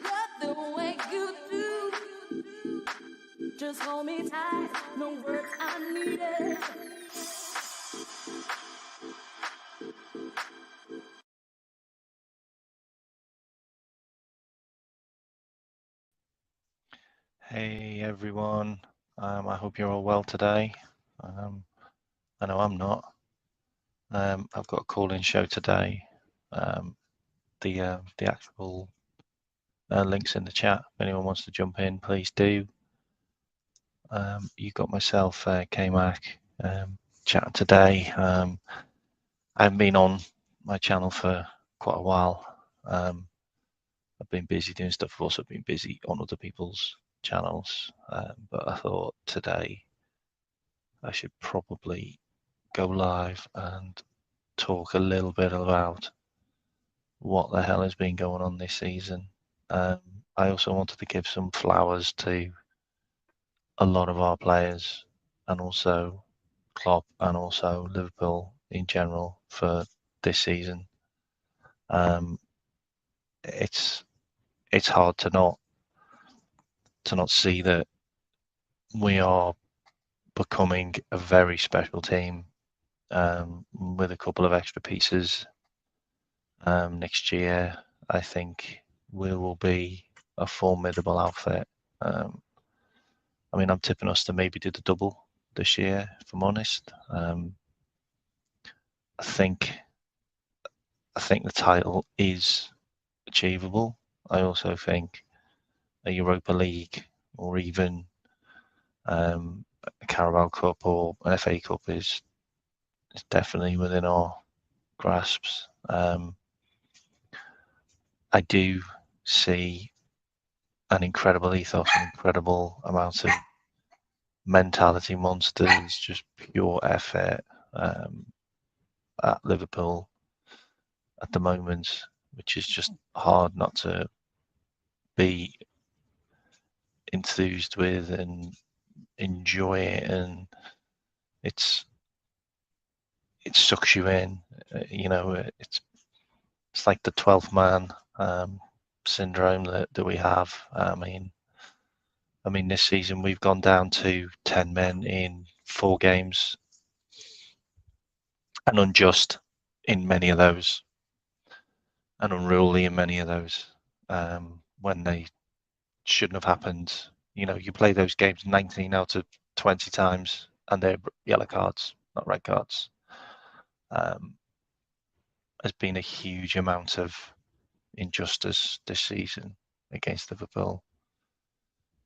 Love the way you do. Just hold me tight. No words I needed. Hey everyone, I hope you're all well today. I know I'm not. I've got a call-in show today. The actual links in the chat. If anyone wants to jump in, please do. You got myself, K-Mac, chatting today. I haven't been on my channel for quite a while. I've been busy doing stuff. I've also been busy on other people's channels, but I thought today I should probably go live and talk a little bit about what the hell has been going on this season. I also wanted to give some flowers to a lot of our players and also Klopp and also Liverpool in general for this season. It's hard to not see that we are becoming a very special team with a couple of extra pieces next year. I think we will be a formidable outfit. I mean, I'm tipping us to maybe do the double this year, if I'm honest. I think the title is achievable. I also think a Europa League or even a Carabao Cup or an FA Cup is definitely within our grasps. I do see an incredible ethos, an incredible amount of mentality monsters, just pure effort at Liverpool at the moment, which is just hard not to be enthused with and enjoy it, and it sucks you in. It's like the 12th man syndrome that we have. I mean, this season we've gone down to 10 men in 4 games, and unjust in many of those, and unruly in many of those, when they shouldn't have happened. You play those games 19 out of 20 times, and they're yellow cards, not red cards. There's been a huge amount of injustice this season against Liverpool.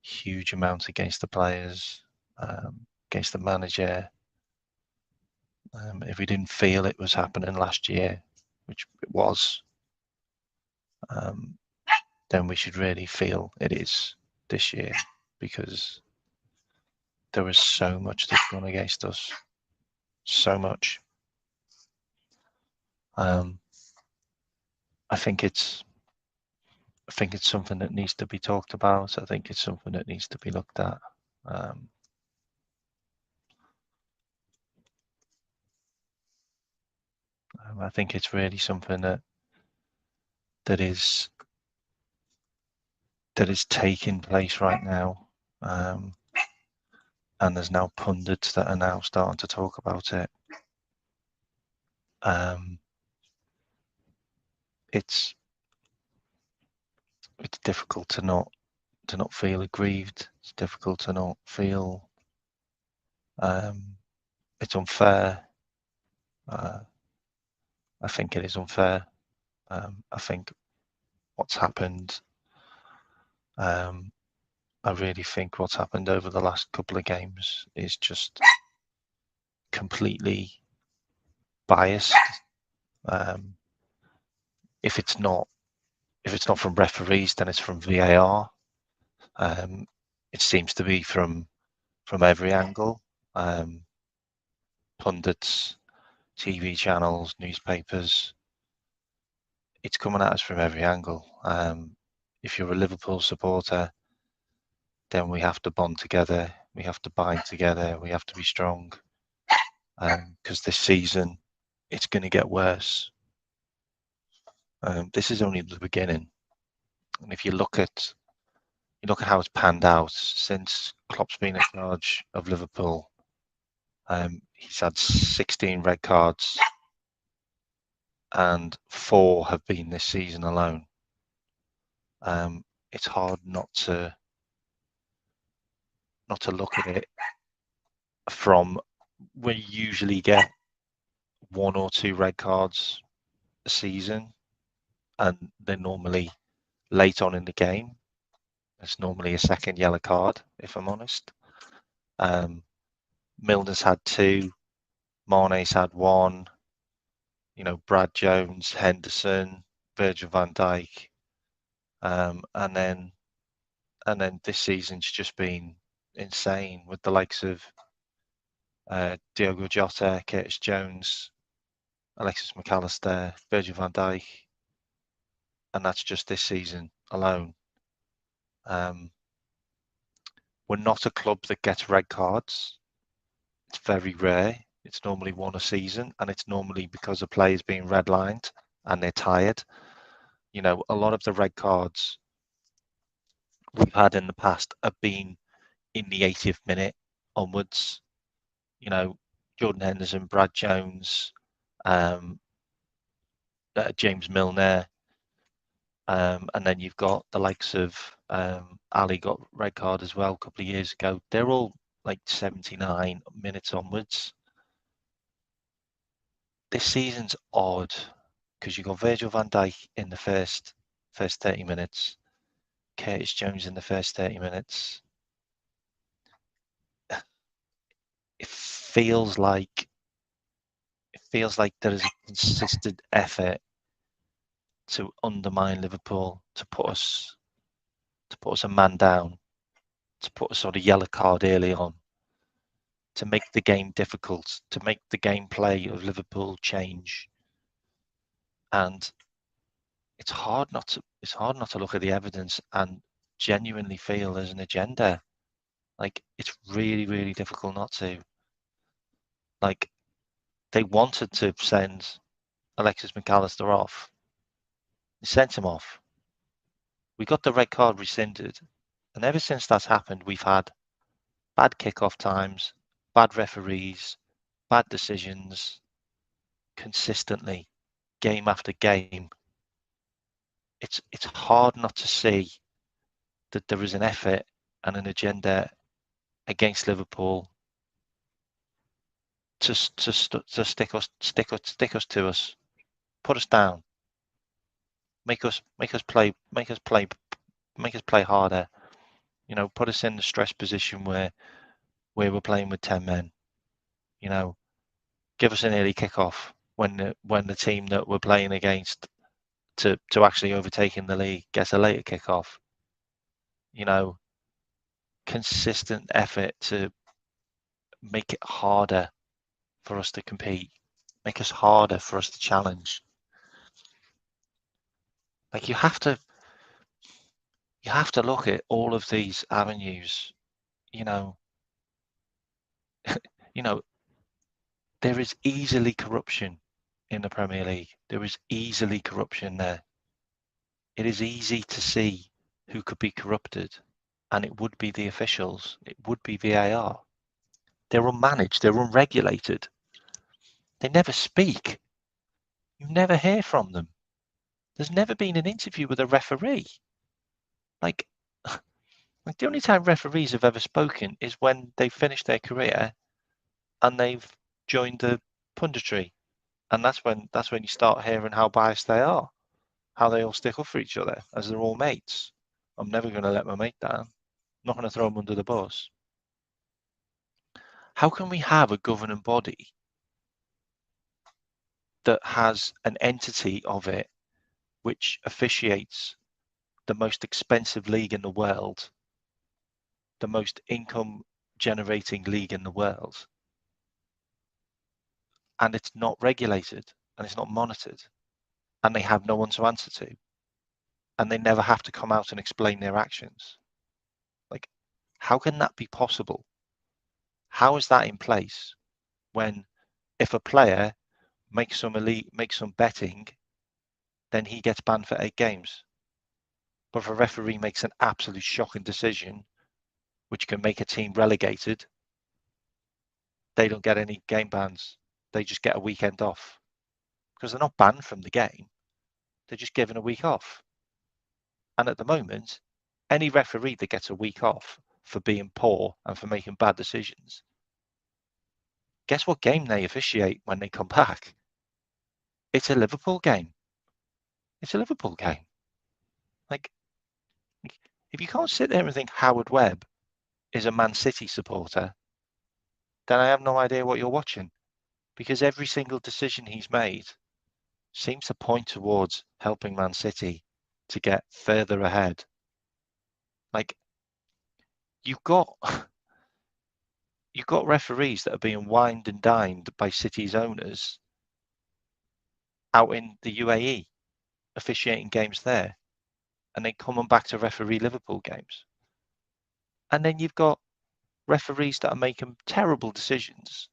Huge amount against the players, against the manager. If we didn't feel it was happening last year, which it was, then we should really feel it is this year, because there is so much that's gone against us. So much. I think it's something that needs to be talked about. I think it's something that needs to be looked at. I think it's really something that is taking place right now, and there's now pundits that are now starting to talk about it. It's difficult to not feel aggrieved. It's difficult to not feel it's unfair. I think it is unfair. I think what's happened, I really think what's happened over the last couple of games is just completely biased. If it's not from referees, then it's from VAR. It seems to be from every angle. Pundits, TV channels, newspapers. It's coming at us from every angle. If you're a Liverpool supporter, then we have to bond together. We have to bind together. We have to be strong. Because this season, it's going to get worse. This is only the beginning. And if you look at how it's panned out since Klopp's been in charge of Liverpool, he's had 16 red cards, and 4 have been this season alone. It's hard not to look at it from we usually get 1 or 2 red cards a season, and they're normally late on in the game. It's normally a second yellow card, if I'm honest. Milner's had 2, Mane's had 1. Brad Jones, Henderson, Virgil van Dijk, and then this season's just been insane with the likes of Diogo Jota, Curtis Jones, Alexis McAllister, Virgil van Dijk, and that's just this season alone. We're not a club that gets red cards. It's very rare. It's normally 1 a season, and it's normally because a player's being redlined and they're tired. A lot of the red cards we've had in the past have been in the 80th minute onwards. Jordan Henderson, Brad Jones, James Milner, and then you've got the likes of Ali got red card as well a couple of years ago. They're all like 79 minutes onwards. This season's odd because you've got Virgil van Dijk in the first 30 minutes, Curtis Jones in the first 30 minutes. It feels like there is a consistent effort to undermine Liverpool, to put us a man down, to put a sort of yellow card early on, to make the game difficult, to make the gameplay of Liverpool change. And it's hard not to look at the evidence and genuinely feel there's an agenda. Like, it's really, really difficult not to. Like, they wanted to send Alexis McAllister off. They sent him off. We got the red card rescinded. And ever since that's happened, we've had bad kickoff times, bad referees, bad decisions, consistently, game after game. It's hard not to see that there is an effort and an agenda against Liverpool to stick us to us, put us down, make us play harder. Put us in the stress position where we're playing with 10 men. Give us an early kickoff when the team that we're playing against to actually overtaking the league gets a later kickoff. Consistent effort to make it harder for us to compete, make us harder for us to challenge. Like, you have to look at all of these avenues. There is easily corruption in the Premier League. There is easily corruption there. It is easy to see who could be corrupted, and it would be the officials. It would be VAR. They're unmanaged. They're unregulated. They never speak. You never hear from them. There's never been an interview with a referee. Like the only time referees have ever spoken is when they finished their career and they've joined the punditry, and that's when you start hearing how biased they are, how they all stick up for each other as they're all mates. I'm never going to let my mate down. I'm not going to throw him under the bus. How can we have a governing body that has an entity of it which officiates the most expensive league in the world, the most income generating league in the world, and it's not regulated and it's not monitored, and they have no one to answer to, and they never have to come out and explain their actions? Like, how can that be possible? How is that in place when, if a player makes some betting, then he gets banned for 8 games? But if a referee makes an absolute shocking decision, which can make a team relegated, they don't get any game bans. They just get a weekend off because they're not banned from the game. They're just given a week off. And at the moment, any referee that gets a week off for being poor and for making bad decisions, guess what game they officiate when they come back? It's a Liverpool game. It's a Liverpool game. Like, if you can't sit there and think Howard Webb is a Man City supporter, then I have no idea what you're watching, because every single decision he's made seems to point towards helping Man City to get further ahead. Like, you've got referees that are being wined and dined by City's owners out in the UAE, officiating games there, and then coming back to referee Liverpool games. And then you've got referees that are making terrible decisions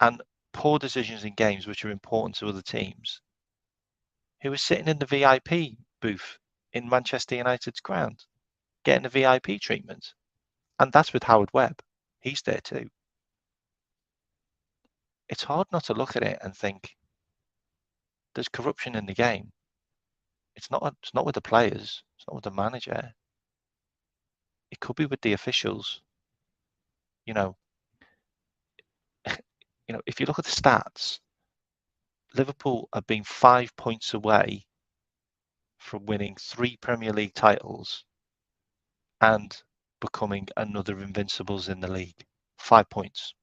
and poor decisions in games which are important to other teams, who are sitting in the VIP booth in Manchester United's ground, getting the VIP treatment. And that's with Howard Webb. He's there too. It's hard not to look at it and think there's corruption in the game. It's not with the players. It's not with the manager. It could be with the officials. You know, if you look at the stats, Liverpool have been 5 points away from winning 3 Premier League titles and becoming another Invincibles in the league. 5 points.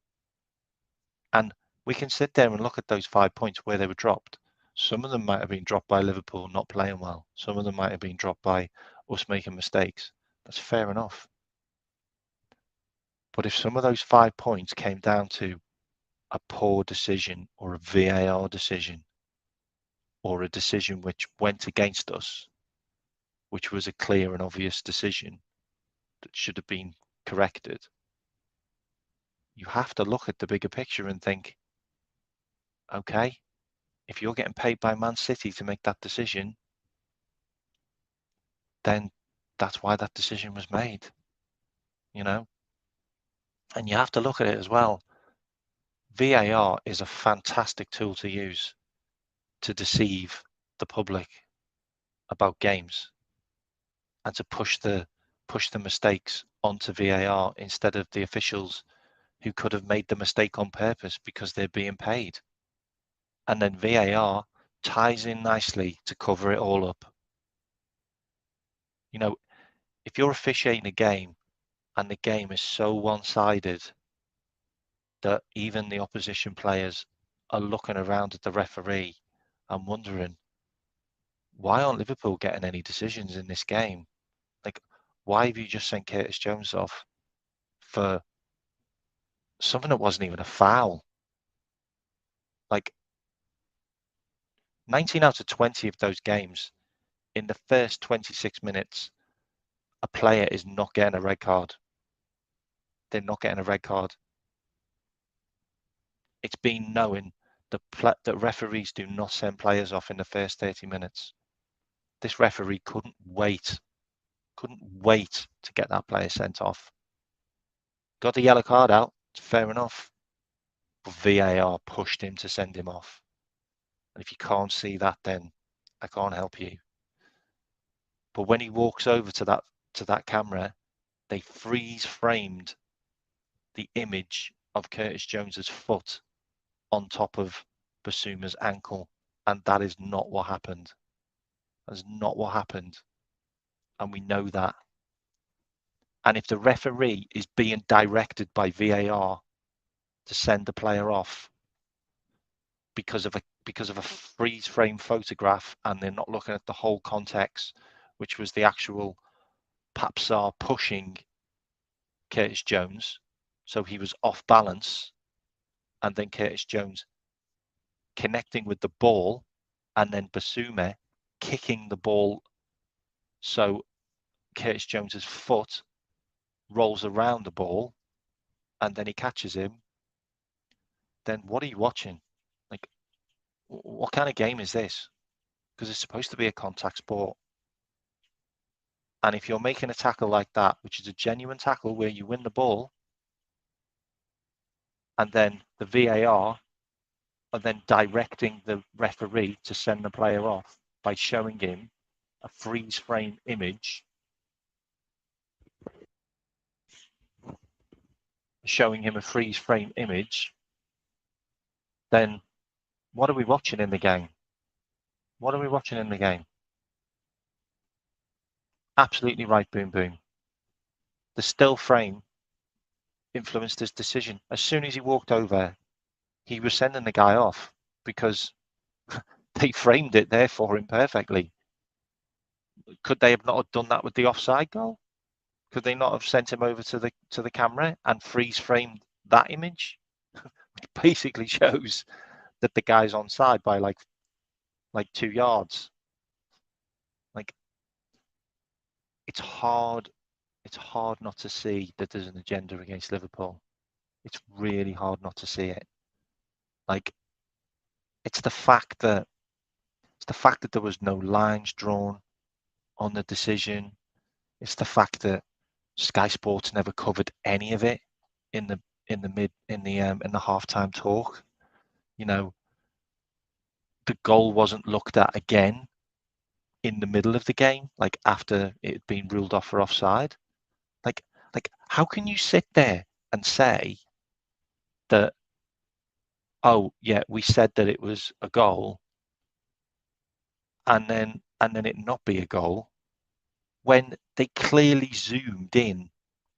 And we can sit there and look at those 5 points where they were dropped. Some of them might have been dropped by Liverpool not playing well. Some of them might have been dropped by us making mistakes. That's fair enough. But if some of those 5 points came down to a poor decision or a VAR decision or a decision which went against us, which was a clear and obvious decision that should have been corrected, you have to look at the bigger picture and think, okay, if you're getting paid by Man City to make that decision, then that's why that decision was made, And you have to look at it as well. VAR is a fantastic tool to use to deceive the public about games and to push the mistakes onto VAR instead of the officials who could have made the mistake on purpose because they're being paid. And then VAR ties in nicely to cover it all up. If you're officiating a game and the game is so one-sided that even the opposition players are looking around at the referee and wondering, why aren't Liverpool getting any decisions in this game? Like, why have you just sent Curtis Jones off for something that wasn't even a foul? Like, 19 out of 20 of those games, in the first 26 minutes, a player is not getting a red card. They're not getting a red card. It's been known that referees do not send players off in the first 30 minutes. This referee couldn't wait to get that player sent off. Got the yellow card out, fair enough. But VAR pushed him to send him off. And if you can't see that, then I can't help you. But when he walks over to that camera, they freeze framed the image of Curtis Jones's foot on top of Basuma's ankle, and that is not what happened. That's not what happened, and we know that. And if the referee is being directed by VAR to send the player off because of a freeze frame photograph, and they're not looking at the whole context, which was the actual Papsar pushing Curtis Jones, so he was off balance, and then Curtis Jones connecting with the ball, and then Basuma kicking the ball so Curtis Jones's foot rolls around the ball and then he catches him, then what are you watching? Like, what kind of game is this? Because it's supposed to be a contact sport. And if you're making a tackle like that, which is a genuine tackle where you win the ball, and then the VAR are then directing the referee to send the player off by showing him a freeze frame image, then what are we watching in the game? What are we watching in the game? Absolutely right, Boom Boom. The still frame influenced his decision. As soon as he walked over, he was sending the guy off because they framed it there for him perfectly. Could they have not have done that with the offside goal? Could they not have sent him over to the camera and freeze framed that image? Which basically shows that the guy's onside by like 2 yards. Like, it's hard not to see that there's an agenda against Liverpool. It's really hard not to see it. Like, it's the fact that there was no lines drawn on the decision. It's the fact that Sky Sports never covered any of it in the halftime talk. You know, the goal wasn't looked at again in the middle of the game, like after it had been ruled off for offside. Like how can you sit there and say that, oh yeah, we said that it was a goal, and then it not be a goal, when they clearly zoomed in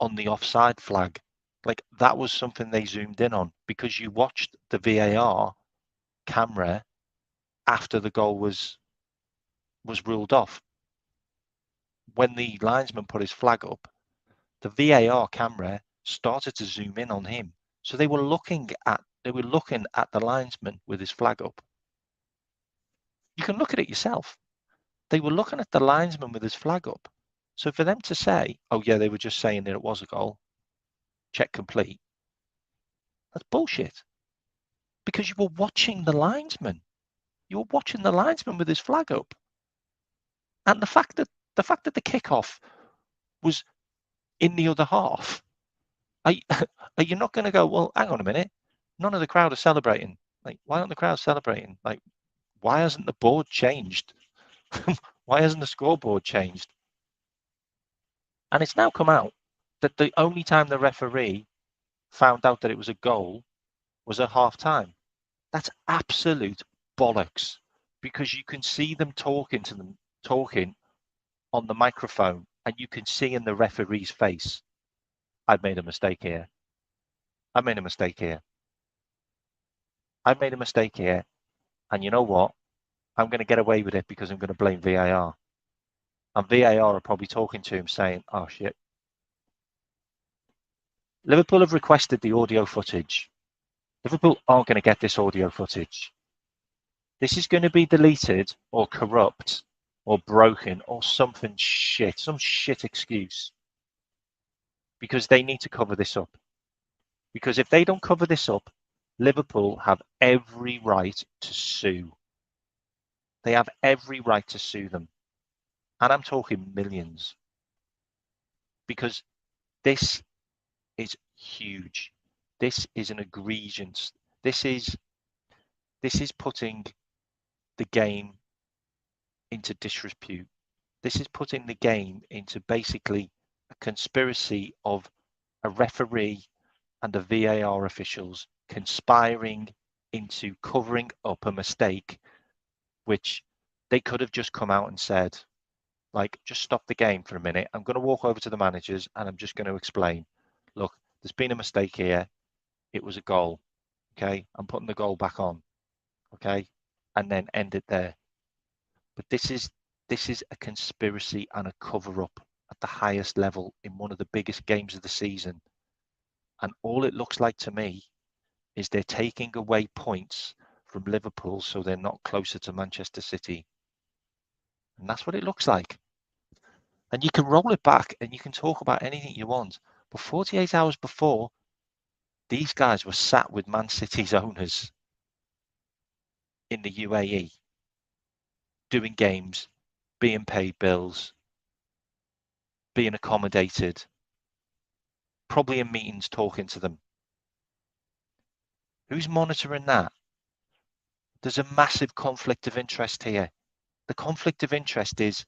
on the offside flag? Like, that was something they zoomed in on because you watched the VAR camera after the goal was ruled off. When the linesman put his flag up, the VAR camera started to zoom in on him. So they were looking at the linesman with his flag up. You can look at it yourself. They were looking at the linesman with his flag up. So for them to say, oh yeah, they were just saying that it was a goal, check complete, that's bullshit. Because you were watching the linesman. You were watching the linesman with his flag up. And the fact that the kickoff was in the other half, are you not going to go, well, hang on a minute, none of the crowd are celebrating. Like, why aren't the crowd celebrating? Like, why hasn't the board changed? Why hasn't the scoreboard changed? And it's now come out that the only time the referee found out that it was a goal was at half time. That's absolute bollocks, because you can see them talking on the microphone, and you can see in the referee's face, I've made a mistake here. I made a mistake here. And you know what? I'm going to get away with it because I'm going to blame VAR. And VAR are probably talking to him saying, oh shit. Liverpool have requested the audio footage. Liverpool aren't going to get this audio footage. This is going to be deleted or corrupt or broken or something shit, some shit excuse. Because they need to cover this up. Because if they don't cover this up, Liverpool have every right to sue. They have every right to sue them. And I'm talking millions. Because this is huge. This is an egregious. This is putting the game into disrepute. This is putting the game into basically a conspiracy of a referee and the VAR officials conspiring into covering up a mistake, which they could have just come out and said, like, just stop the game for a minute. I'm going to walk over to the managers and I'm just going to explain, look, there's been a mistake here. It was a goal. Okay. I'm putting the goal back on. Okay. And then end it there. But this is a conspiracy and a cover up at the highest level in one of the biggest games of the season. And all it looks like to me is they're taking away points from Liverpool so they're not closer to Manchester City. And that's what it looks like. And you can roll it back and you can talk about anything you want. But 48 hours before, these guys were sat with Man City's owners in the UAE, doing games, being paid bills. being accommodated, probably in meetings talking to them. Who's monitoring that? There's a massive conflict of interest here. The conflict of interest is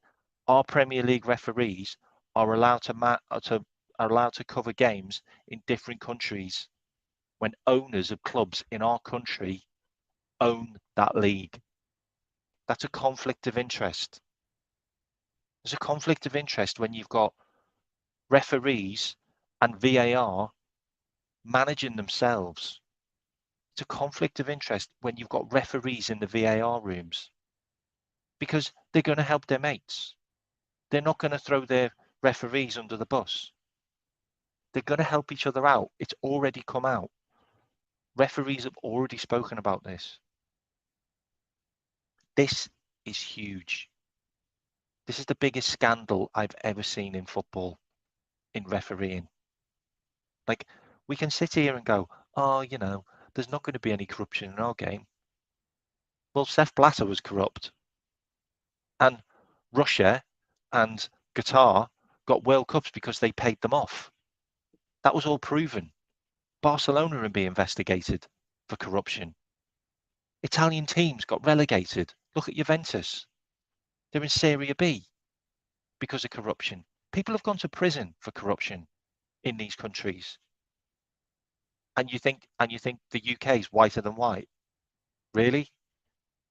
our Premier League referees are allowed to cover games in different countries when owners of clubs in our country own that league. That's a conflict of interest. There's a conflict of interest when you've got referees and VAR managing themselves. It's a conflict of interest when you've got referees in the VAR rooms because they're going to help their mates. They're not going to throw their referees under the bus. They're going to help each other out. It's already come out. Referees have already spoken about this. This is huge. This is the biggest scandal I've ever seen in football, in refereeing. Like, we can sit here and go, oh, you know, there's not going to be any corruption in our game. Well, Sepp Blatter was corrupt. And Russia and Qatar got World Cups because they paid them off. That was all proven. Barcelona are being investigated for corruption. Italian teams got relegated. Look at Juventus. They're in Serie B because of corruption. People have gone to prison for corruption in these countries. And you think the UK is whiter than white? Really?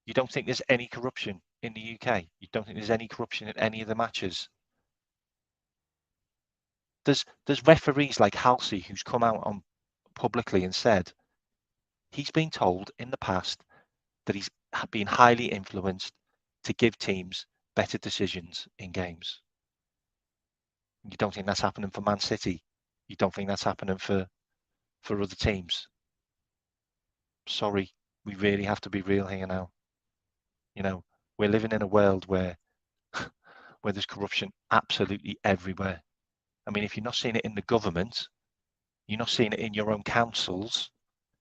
You don't think there's any corruption in the UK? You don't think there's any corruption in any of the matches? There's referees like Halsey who's come out on publicly and said he's been told in the past that he's been highly influenced to give teams better decisions in games. You don't think that's happening for Man City? You don't think that's happening for other teams? Sorry, we really have to be real here now. You know, we're living in a world where there's corruption absolutely everywhere. I mean, if you're not seeing it in the government, you're not seeing it in your own councils,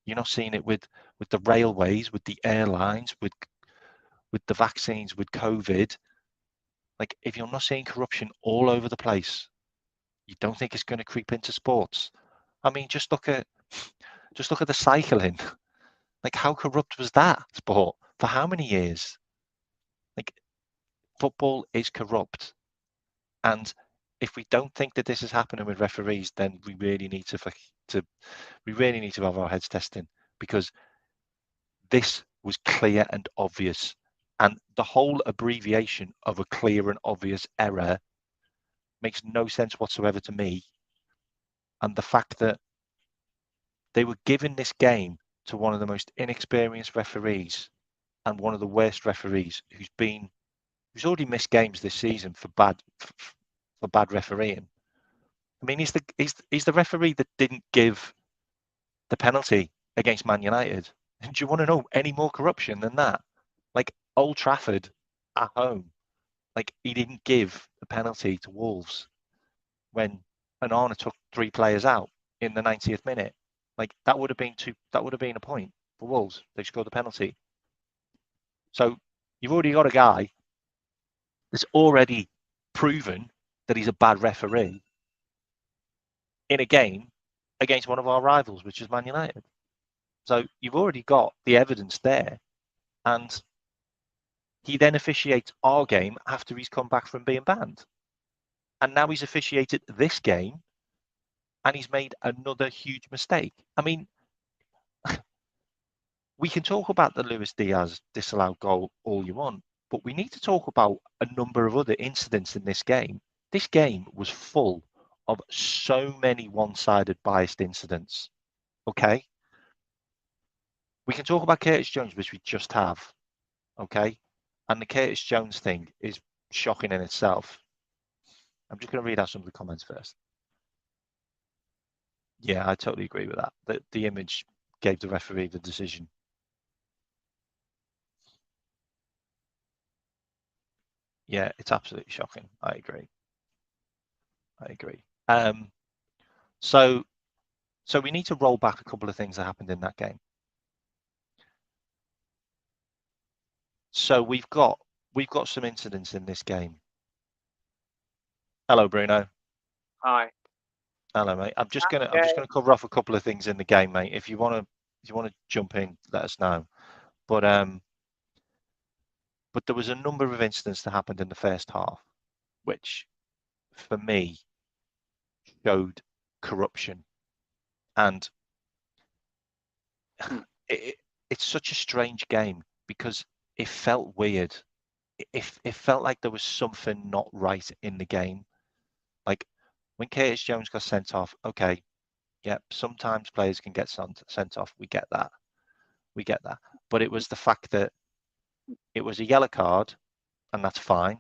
you're not seeing it with the railways, with the airlines, with the vaccines, with COVID. Like, if you're not seeing corruption all over the place, you don't think it's going to creep into sports? I mean, just look at the cycling. Like, how corrupt was that sport for how many years? Like, football is corrupt, and if we don't think that this is happening with referees, then we really need to have our heads testing, because this was clear and obvious, and the whole abbreviation of a clear and obvious error makes no sense whatsoever to me. And the fact that they were giving this game to one of the most inexperienced referees and one of the worst referees who's already missed games this season for bad refereeing. I mean, he's the referee that didn't give the penalty against Man United. Do you want to know any more corruption than that? Like, Old Trafford at home, like, he didn't give the penalty to Wolves when Onana took 3 players out in the 90th minute. Like, that would have been a point for Wolves. They scored the penalty. So you've already got a guy that's already proven that he's a bad referee in a game against one of our rivals, which is Man United. So you've already got the evidence there, and he then officiates our game after he's come back from being banned. And now he's officiated this game, and he's made another huge mistake. I mean, we can talk about the Luis Diaz disallowed goal all you want, but we need to talk about a number of other incidents in this game. This game was full of so many one-sided biased incidents. Okay? We can talk about Curtis Jones, which we just have. Okay? And the Curtis Jones thing is shocking in itself. I'm just going to read out some of the comments first. Yeah, I totally agree with that. The image gave the referee the decision. Yeah, it's absolutely shocking. I agree. So we need to roll back a couple of things that happened in that game. So we've got some incidents in this game. Hello, Bruno. Hi. Hello, mate. I'm just Okay. gonna cover off a couple of things in the game, mate. If you wanna jump in, let us know. But there was a number of incidents that happened in the first half, which for me showed corruption, and it's such a strange game because it felt weird. It felt like there was something not right in the game. Like when Curtis Jones got sent off, okay, yeah, sometimes players can get sent off. We get that. But it was the fact that it was a yellow card, and that's fine.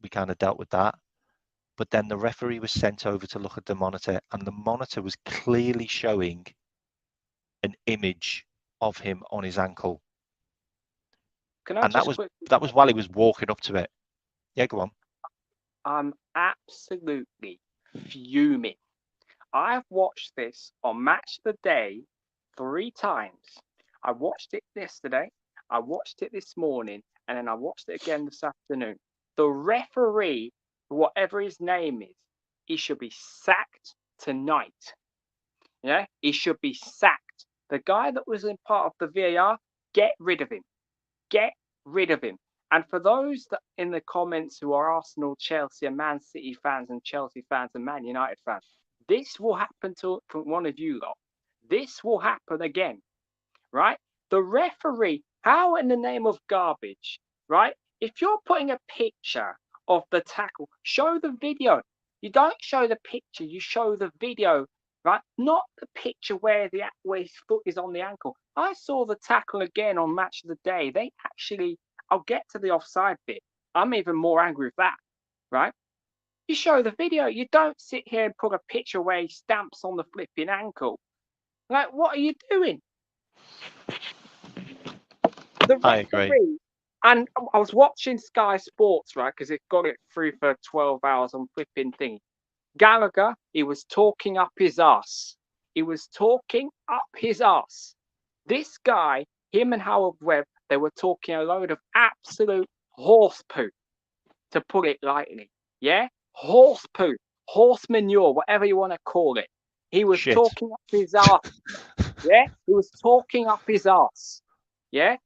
We kind of dealt with that. But then the referee was sent over to look at the monitor, and the monitor was clearly showing an image of him on his ankle. Can I And just quickly? that was while he was walking up to it. Yeah, go on. I'm absolutely fuming. I've watched this on Match of the Day 3 times. I watched it yesterday, I watched it this morning, and then I watched it again this afternoon. The referee, whatever his name is, he should be sacked tonight. Yeah, he should be sacked. The guy that was in part of the VAR, get rid of him. Get rid of him. And for those that in the comments who are Arsenal, Chelsea, and Man City fans, and Chelsea fans, and Man United fans, this will happen to one of you lot. This will happen again, right? The referee, how in the name of garbage, right? If you're putting a picture of the tackle, show the video. You don't show the picture, you show the video, right? Not the picture where his foot is on the ankle. I saw the tackle again on Match of the Day. They actually, I'll get to the offside bit. I'm even more angry with that, right? You show the video. You don't sit here and put a picture where he stamps on the flipping ankle. Like, what are you doing? The I agree. referee, and I was watching Sky Sports, right, because it got it through for 12 hours on flipping thing. Gallagher, he was talking up his ass. He was talking up his ass. This guy, him and Howard Webb, they were talking a load of absolute horse poo, to put it lightly. Yeah? Horse poo, horse manure, whatever you want to call it. He was Shit. talking up his ass. Yeah? He was talking up his ass. Yeah?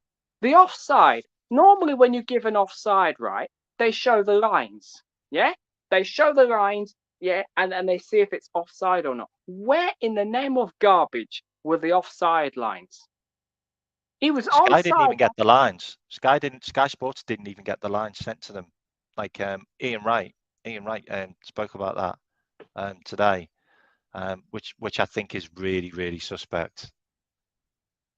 The offside. Normally, when you give an offside, right, they show the lines. Yeah? They show the lines, yeah, and then they see if it's offside or not. Where in the name of garbage were the offside lines? He was Sky onside. didn't even get the lines. Sky Sports didn't even get the lines sent to them. Like Ian Wright spoke about that today, which I think is really, really suspect.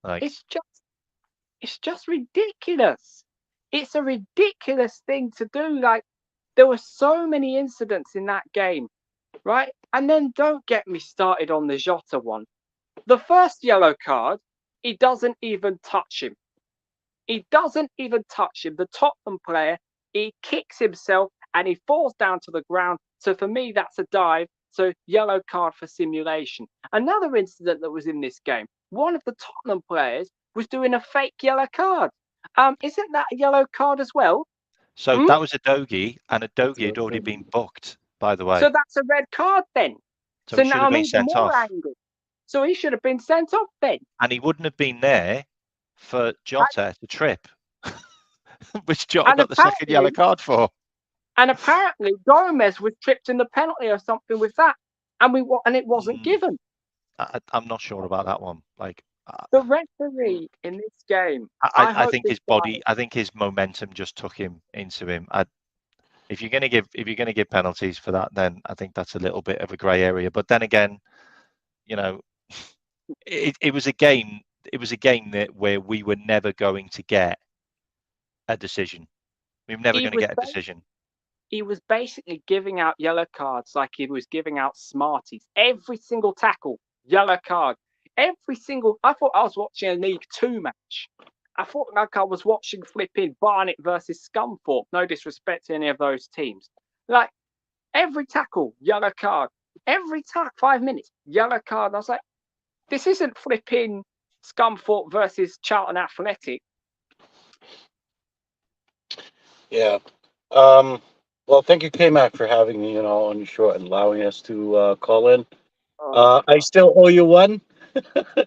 Like It's just ridiculous. It's a ridiculous thing to do. Like, there were so many incidents in that game, right? And then don't get me started on the Jota one. The first yellow card, he doesn't even touch him. He doesn't even touch him. The Tottenham player, he kicks himself and he falls down to the ground. So for me, that's a dive. So yellow card for simulation. Another incident that was in this game, one of the Tottenham players was doing a fake yellow card. Isn't that a yellow card as well? so that was a Dogie, and a Dogie had already been booked, by the way. So that's a red card then. So So he should now have I'm been even sent more off. angry. So he should have been sent off then. And he wouldn't have been there for Jota to trip, which Jota And got the second yellow card for. And apparently Gomez was tripped in the penalty or something with that, and it wasn't given. I'm not sure about that one. Like The referee in this game, I think his body, I think his momentum just took him into him. If you're going to give penalties for that, then I think that's a little bit of a grey area. But then again, you know, it was a game. It was a game where we were never going to get a decision. We were never going to get a decision. He was basically giving out yellow cards like he was giving out Smarties. Every single tackle, yellow card. Every single. I thought I was watching a League Two match. I thought like I was watching flipping Barnet versus Scunthorpe. No disrespect to any of those teams. Like every tackle, yellow card. Every 5 minutes, yellow card. And I was like, this isn't flipping Scunthorpe versus Charlton Athletic. Yeah. Well, thank you, K-Mac, for having me, on your show and allowing us to call in. Oh, I still owe you one.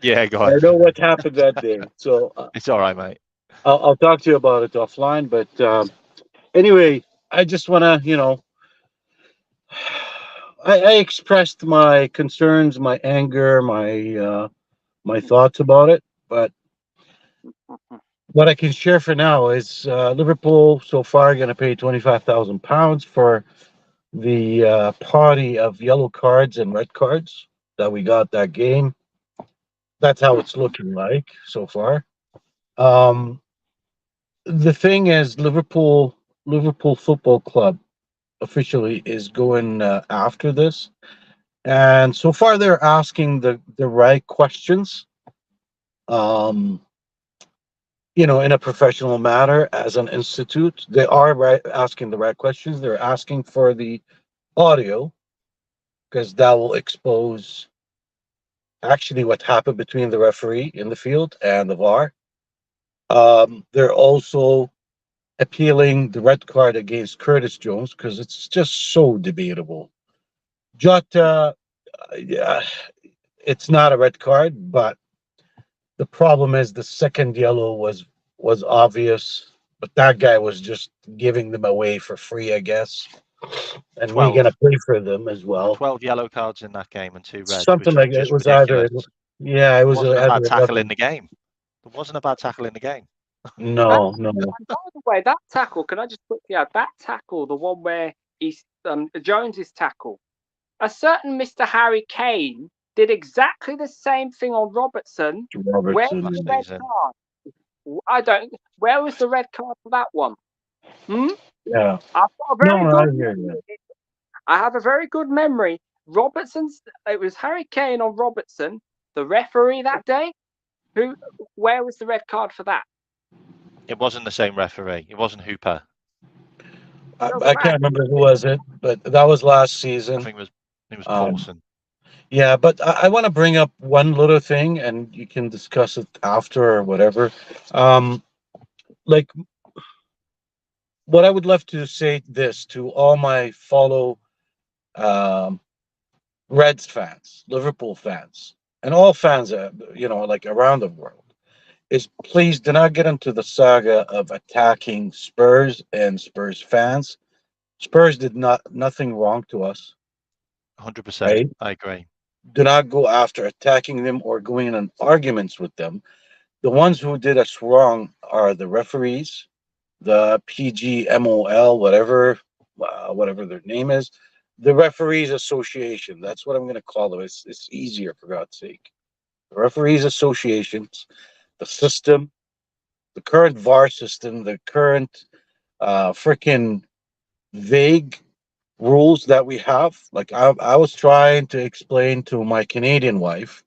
Yeah, go I on. know what happened that day, so It's all right, mate. I'll talk to you about it offline. But anyway, I just want to, I expressed my concerns, my anger, my thoughts about it. But what I can share for now is Liverpool so far going to pay £25,000 for the party of yellow cards and red cards that we got that game. That's how it's looking like so far. Um, the thing is, Liverpool Football Club officially is going after this, and so far they're asking the right questions. Um, in a professional manner, as an institute, they are asking the right questions. They're asking for the audio because that will expose actually what happened between the referee in the field and the VAR. They're also appealing the red card against Curtis Jones because it's just so debatable. Jota, yeah, it's not a red card, but the problem is the second yellow was obvious, but that guy was just giving them away for free, I guess, and we're 12. gonna pay for them as well. 12 yellow cards in that game and 2 reds, Something which was like it just was either, ridiculous. yeah, it There was wasn't a either bad tackle in 11. the game. There wasn't a bad tackle in the game. that, No, no, and by the way, that tackle, can I just quickly add, that tackle, the one where he's Jones's tackle, a certain Mr. Harry Kane did exactly the same thing on Robertson. Where's Robertson. the Last red season. card? I don't. Where was the red card for that one? Yeah, I've got a no, very no, I good hear you. memory. I have a very good memory. Robertson's. It was Harry Kane on Robertson, the referee that day. Where was the red card for that? It wasn't the same referee. It wasn't Hooper. Doesn't I matter. can't remember who was it, but that was last I season. think it was Um, Paulson. yeah, but I want to bring up one little thing, and you can discuss it after or whatever. Um, like what I would love to say this to all my fellow um, Reds fans, Liverpool fans, and all fans, like around the world, is please do not get into the saga of attacking Spurs and Spurs fans. Spurs did nothing wrong to us, 100%. right? I agree. Do not go after attacking them or going in arguments with them. The ones who did us wrong are the referees, the PGMOL, whatever their name is, the referees association. That's what I'm going to call them. It's easier, for God's sake. The referees associations, the system, the current VAR system, the current freaking vague rules that we have. Like I was trying to explain to my Canadian wife,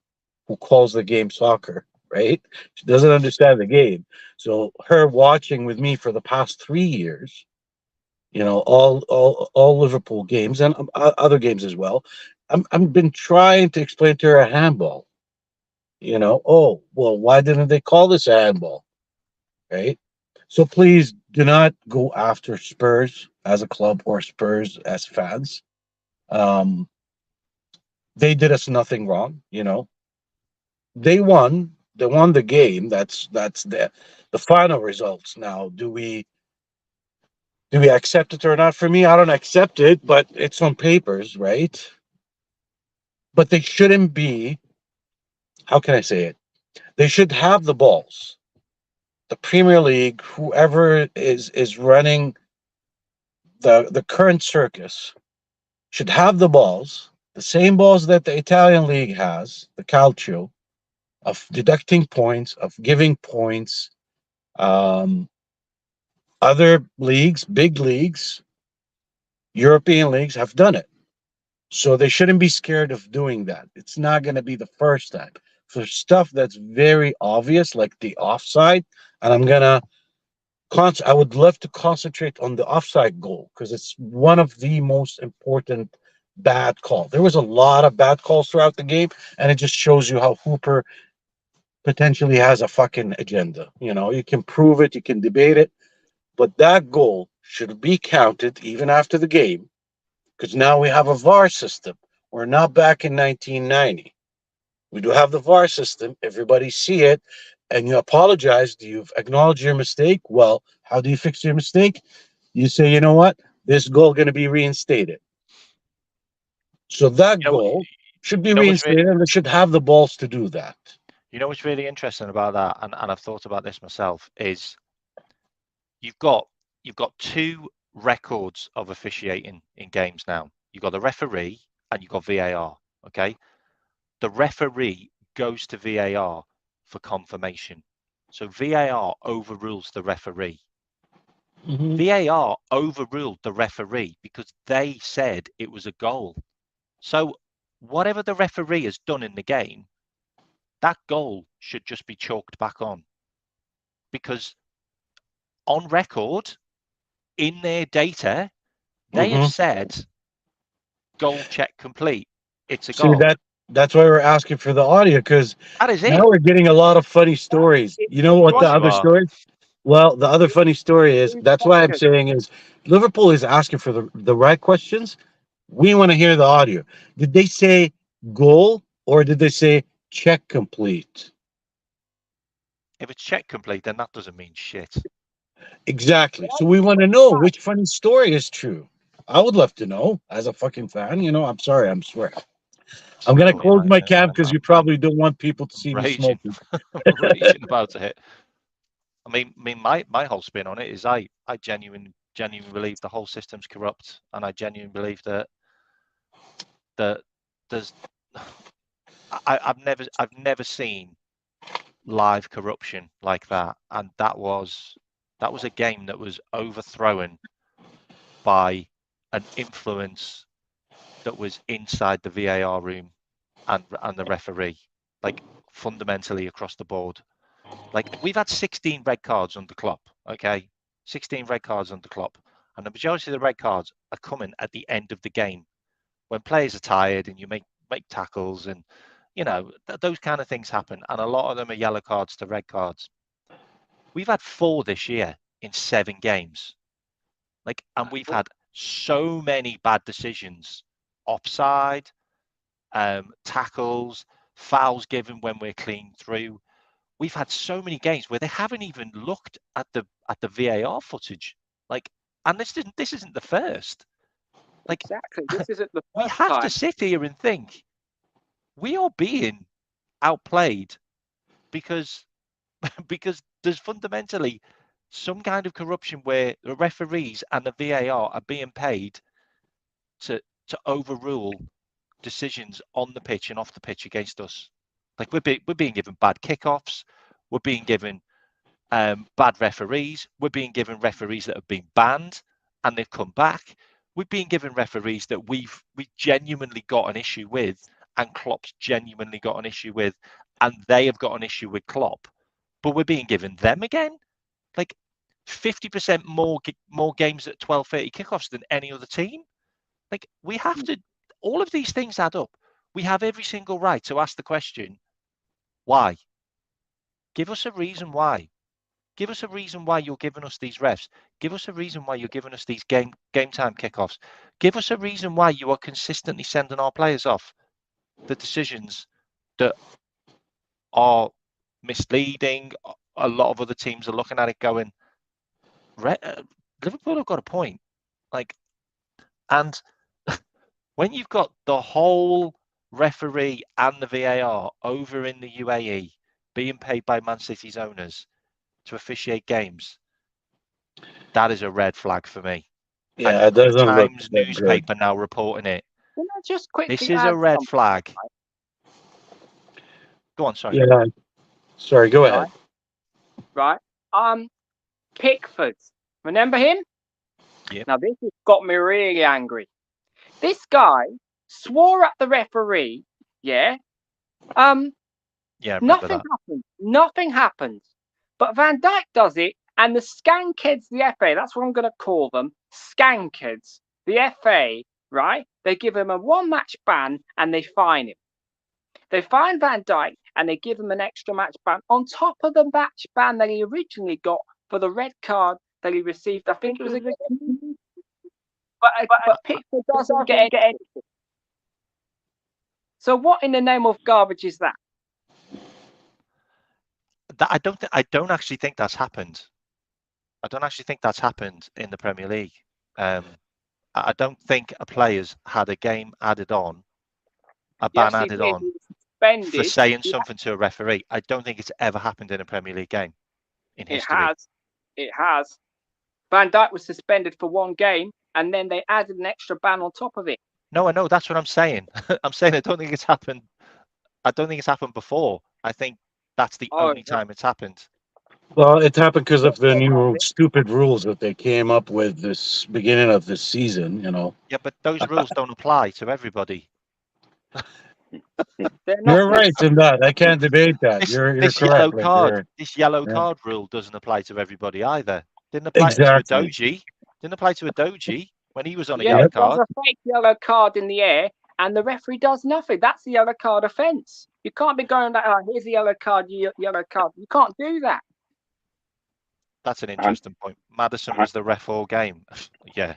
who calls the game soccer, right? She doesn't understand the game. So her watching with me for the past 3 years, all Liverpool games and other games as well. I've been trying to explain to her a handball. Oh well, why didn't they call this a handball, right? So please do not go after Spurs as a club or Spurs as fans. Um, they did us nothing wrong. They won. They won the game. That's the final results. Now, do we accept it or not? For me, I don't accept it, but it's on papers, right? But they shouldn't be. How can I say it? They should have the balls. The Premier League, whoever is running the current circus, should have the balls, the same balls that the Italian league has, the calcio, of deducting points, of giving points. Um, Other leagues, big leagues, European leagues have done it. So they shouldn't be scared of doing that. It's not going to be the first time. For stuff that's very obvious, like the offside, and I would love to concentrate on the offside goal because it's one of the most important bad calls. There was a lot of bad calls throughout the game, and it just shows you how Hooper potentially has a fucking agenda. You can prove it, you can debate it, but that goal should be counted even after the game, because now we have a VAR system. We're not back in 1990. We do have the VAR system. Everybody see it, and you apologize. You've acknowledged your mistake. Well, how do you fix your mistake? You say, you know what? This goal going to be reinstated. So that You know, goal should be you know what's really, reinstated, and they should have the balls to do that. you know what's really interesting about that, and I've thought about this myself, is you've got two records of officiating in games now. You've got the referee and you've got VAR. Okay, the referee goes to VAR for confirmation. So VAR overrules the referee. Mhm. VAR overruled the referee because they said it was a goal. So whatever the referee has done in the game, that goal should just be chalked back on. Because on record, in their data, they have Mhm. said goal check complete. It's a See goal. that's why we're asking for the audio, because That is now it. we're getting a lot of funny stories. It, You know of what the Yes, course you it other are. story? Well, the other funny story is is that's why I'm bonkers. saying is Liverpool is asking for the right questions. We want to hear the audio. Did they say goal or did they say check complete? If it's check complete, then that doesn't mean shit. Exactly. Well, So we want to know right. which funny story is true. I would love to know as a fucking fan. I'm sorry. I'm swearing. I'm gonna I mean, close my cam because I'm, you probably don't want people to see me raging, smoking. raging about it. My whole spin on it is I genuinely believe the whole system's corrupt, and I genuinely believe that there's I've never seen live corruption like that, and that was a game that was overthrown by an influence that was inside the VAR room and the referee, like fundamentally across the board. Like we've had 16 red cards under Klopp, okay, 16 red cards under Klopp, and the majority of the red cards are coming at the end of the game when players are tired and you make tackles and those kind of things happen, and a lot of them are yellow cards to red cards. We've had 4 this year in 7 games, and we've had so many bad decisions, offside, tackles, fouls given when we're clean through. We've had so many games where they haven't even looked at the VAR footage. And this isn't the first. Exactly. This isn't the We first have to time. sit here and think we are being outplayed because there's fundamentally some kind of corruption where the referees and the VAR are being paid to overrule decisions on the pitch and off the pitch against us. We're being given bad kickoffs, we're being given bad referees, we're being given referees that have been banned and they've come back. We're being given referees that we've genuinely got an issue with, and Klopp's genuinely got an issue with, and they have got an issue with Klopp. But we're being given them again, like 50% more games at 12:30 kickoffs than any other team. Like we have to. All of these things add up. We have every single right to ask the question, why? Give us a reason why. Give us a reason why you're giving us these refs. Give us a reason why you're giving us these game time kickoffs. Give us a reason why you are consistently sending our players off the decisions that are misleading. A lot of other teams are looking at it going, Liverpool have got a point. And when you've got the whole referee and the VAR over in the UAE being paid by Man City's owners to officiate games, that is a red flag for me. Yeah, And it the doesn't look Times that good. newspaper now reporting it. Can I just This quickly is a add red something? flag. Go on, sorry. Yeah. Sorry, go ahead. Right. Pickford. Remember him? Yep. Now this has got me really angry. This guy swore at the referee. Yeah. Yeah, I remember Nothing that. happened. Nothing happened. But Van Dijk does it, and the skankids, the FA, that's what I'm going to call them, skankids, the FA, right? They give him a 1-match ban and they fine him. They fine Van Dijk and they give him an extra match ban on top of the match ban that he originally got for the red card that he received. I think it was against. But Pickford doesn't get anything. So what in the name of garbage is that? I don't actually think that's happened. I don't actually think that's happened in the Premier League. I don't think a player's had a game added on, a ban added on for saying something to a referee. I don't think it's ever happened in a Premier League game in history. It has. Van Dijk was suspended for one game, and then they added an extra ban on top of it. No, I know. That's what I'm saying. I'm saying I don't think it's happened. I don't think it's happened before. I think that's the only time it's happened. Well, it happened because of the new stupid rules that they came up with this beginning of this season, you know. Yeah, but those rules don't apply to everybody. You're right in that. I can't debate that. You're correct. This yellow card rule doesn't apply to everybody either. Didn't apply to Udogie. Didn't apply to Udogie when he was on a yellow card. There's a fake yellow card in the air, and the referee does nothing. That's the yellow card offence. You can't be going like, oh, here's a yellow card, yellow card. You can't do that. That's an interesting point. Maddison was the ref all game. Yeah.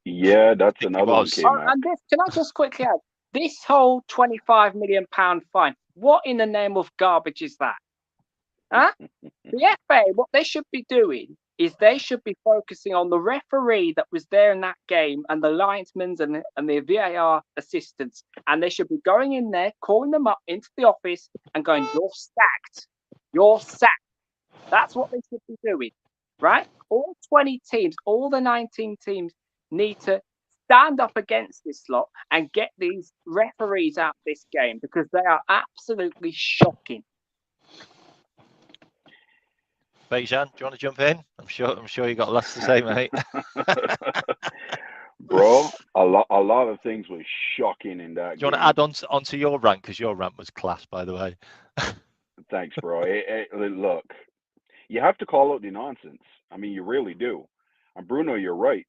Yeah, that's another one. And can I just quickly add, this whole £25 million fine, what in the name of garbage is that? Huh? The FA, what they should be doing is they should be focusing on the referee that was there in that game and the linesmen and the VAR assistants. And they should be going in there, calling them up into the office and going, you're sacked. You're sacked. That's what they should be doing, right? All 20 teams, all the 19 teams need to stand up against this lot and get these referees out of this game because they are absolutely shocking. Bejan, do you want to jump in? I'm sure you got lots to say, mate. Bro, a lot of things were shocking in that. Do you want to add onto your rant, because your rant was class, by the way. Thanks, bro. Look, you have to call out the nonsense. I mean, you really do. And Bruno, you're right.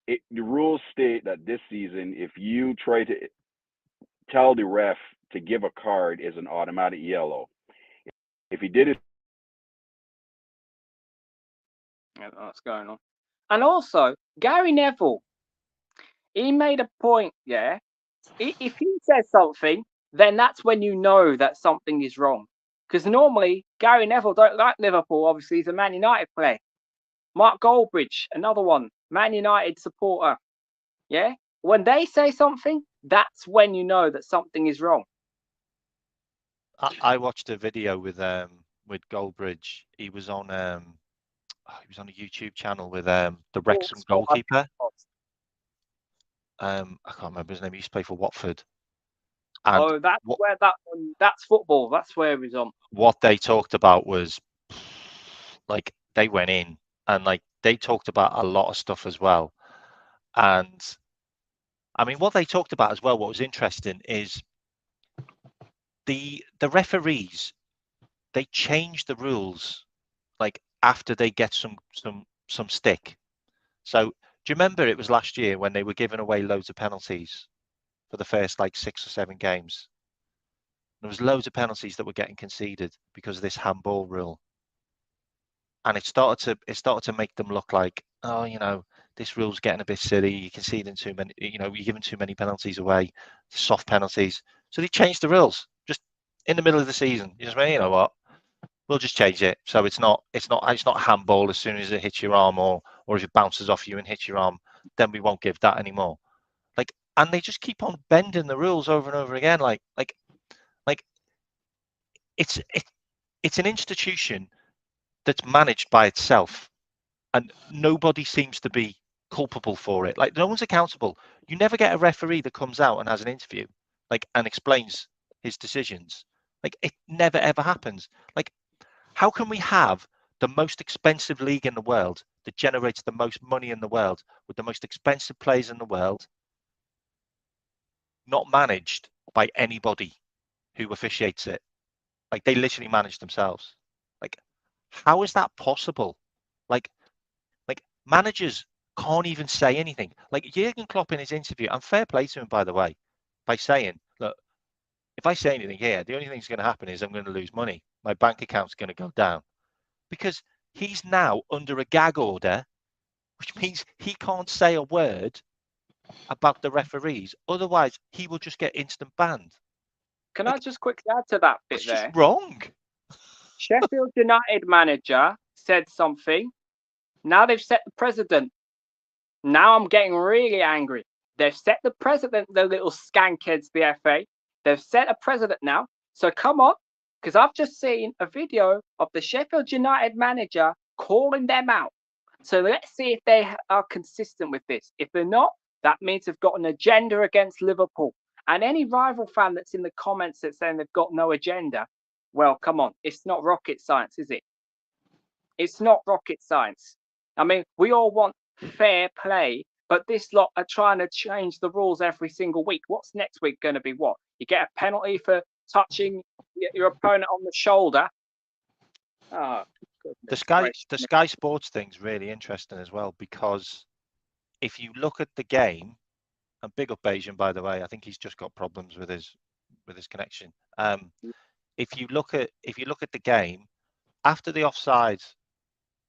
The rules state that this season, if you try to tell the ref to give a card, is an automatic yellow. If he did it. What's going on? And also, Gary Neville, he made a point, yeah? If he says something, then that's when you know that something is wrong. Because normally, Gary Neville don't like Liverpool. Obviously, he's a Man United player. Mark Goldbridge, another one, Man United supporter. Yeah? When they say something, that's when you know that something is wrong. I watched a video with Goldbridge. He was on a YouTube channel with the Wrexham goalkeeper. I can't remember his name. He used to play for Watford. And that's football. That's where he was on. What they talked about was like they went in and like they talked about a lot of stuff as well. And I mean, what they talked about as well, what was interesting is the referees, they change the rules like after they get some stick. So do you remember it was last year when they were giving away loads of penalties for the first like 6 or 7 games? There was loads of penalties that were getting conceded because of this handball rule. And it started to make them look like, oh, you know, this rule's getting a bit silly. You're conceding too many, you know, you're giving too many penalties away, soft penalties. So they changed the rules just in the middle of the season. You just went, you know what? We'll just change it. So it's not handball as soon as it hits your arm or if it bounces off you and hits your arm, then we won't give that anymore. Like, and they just keep on bending the rules over and over again. Like it's an institution that's managed by itself and nobody seems to be culpable for it. Like no one's accountable. You never get a referee that comes out and has an interview like and explains his decisions. Like it never ever happens. Like how can we have the most expensive league in the world that generates the most money in the world with the most expensive players in the world not managed by anybody who officiates it? Like they literally manage themselves. Like how is that possible? Like managers can't even say anything. Like Jurgen Klopp in his interview, and fair play to him by the way, by saying, look, if I say anything here, the only thing that's going to happen is I'm going to lose money. My bank account's going to go down. Because he's now under a gag order, which means he can't say a word about the referees. Otherwise, he will just get instant banned. Can I just quickly add to that bit It's there? just wrong. Sheffield United manager said something. Now they've set the precedent. Now I'm getting really angry. They've set the precedent, the little skankheads, the FA. They've set a precedent now. So come on, because I've just seen a video of the Sheffield United manager calling them out. So let's see if they are consistent with this. If they're not, that means they've got an agenda against Liverpool. And any rival fan that's in the comments that's saying they've got no agenda, well, come on. It's not rocket science, is it? It's not rocket science. I mean, we all want fair play, but this lot are trying to change the rules every single week. What's next week going to be? What? You get a penalty for touching your opponent on the shoulder. Oh, The Sky Sports thing's really interesting as well, because if you look at the game, and big up Asian, by the way, I think he's just got problems with his connection. If you look at the game, after the offside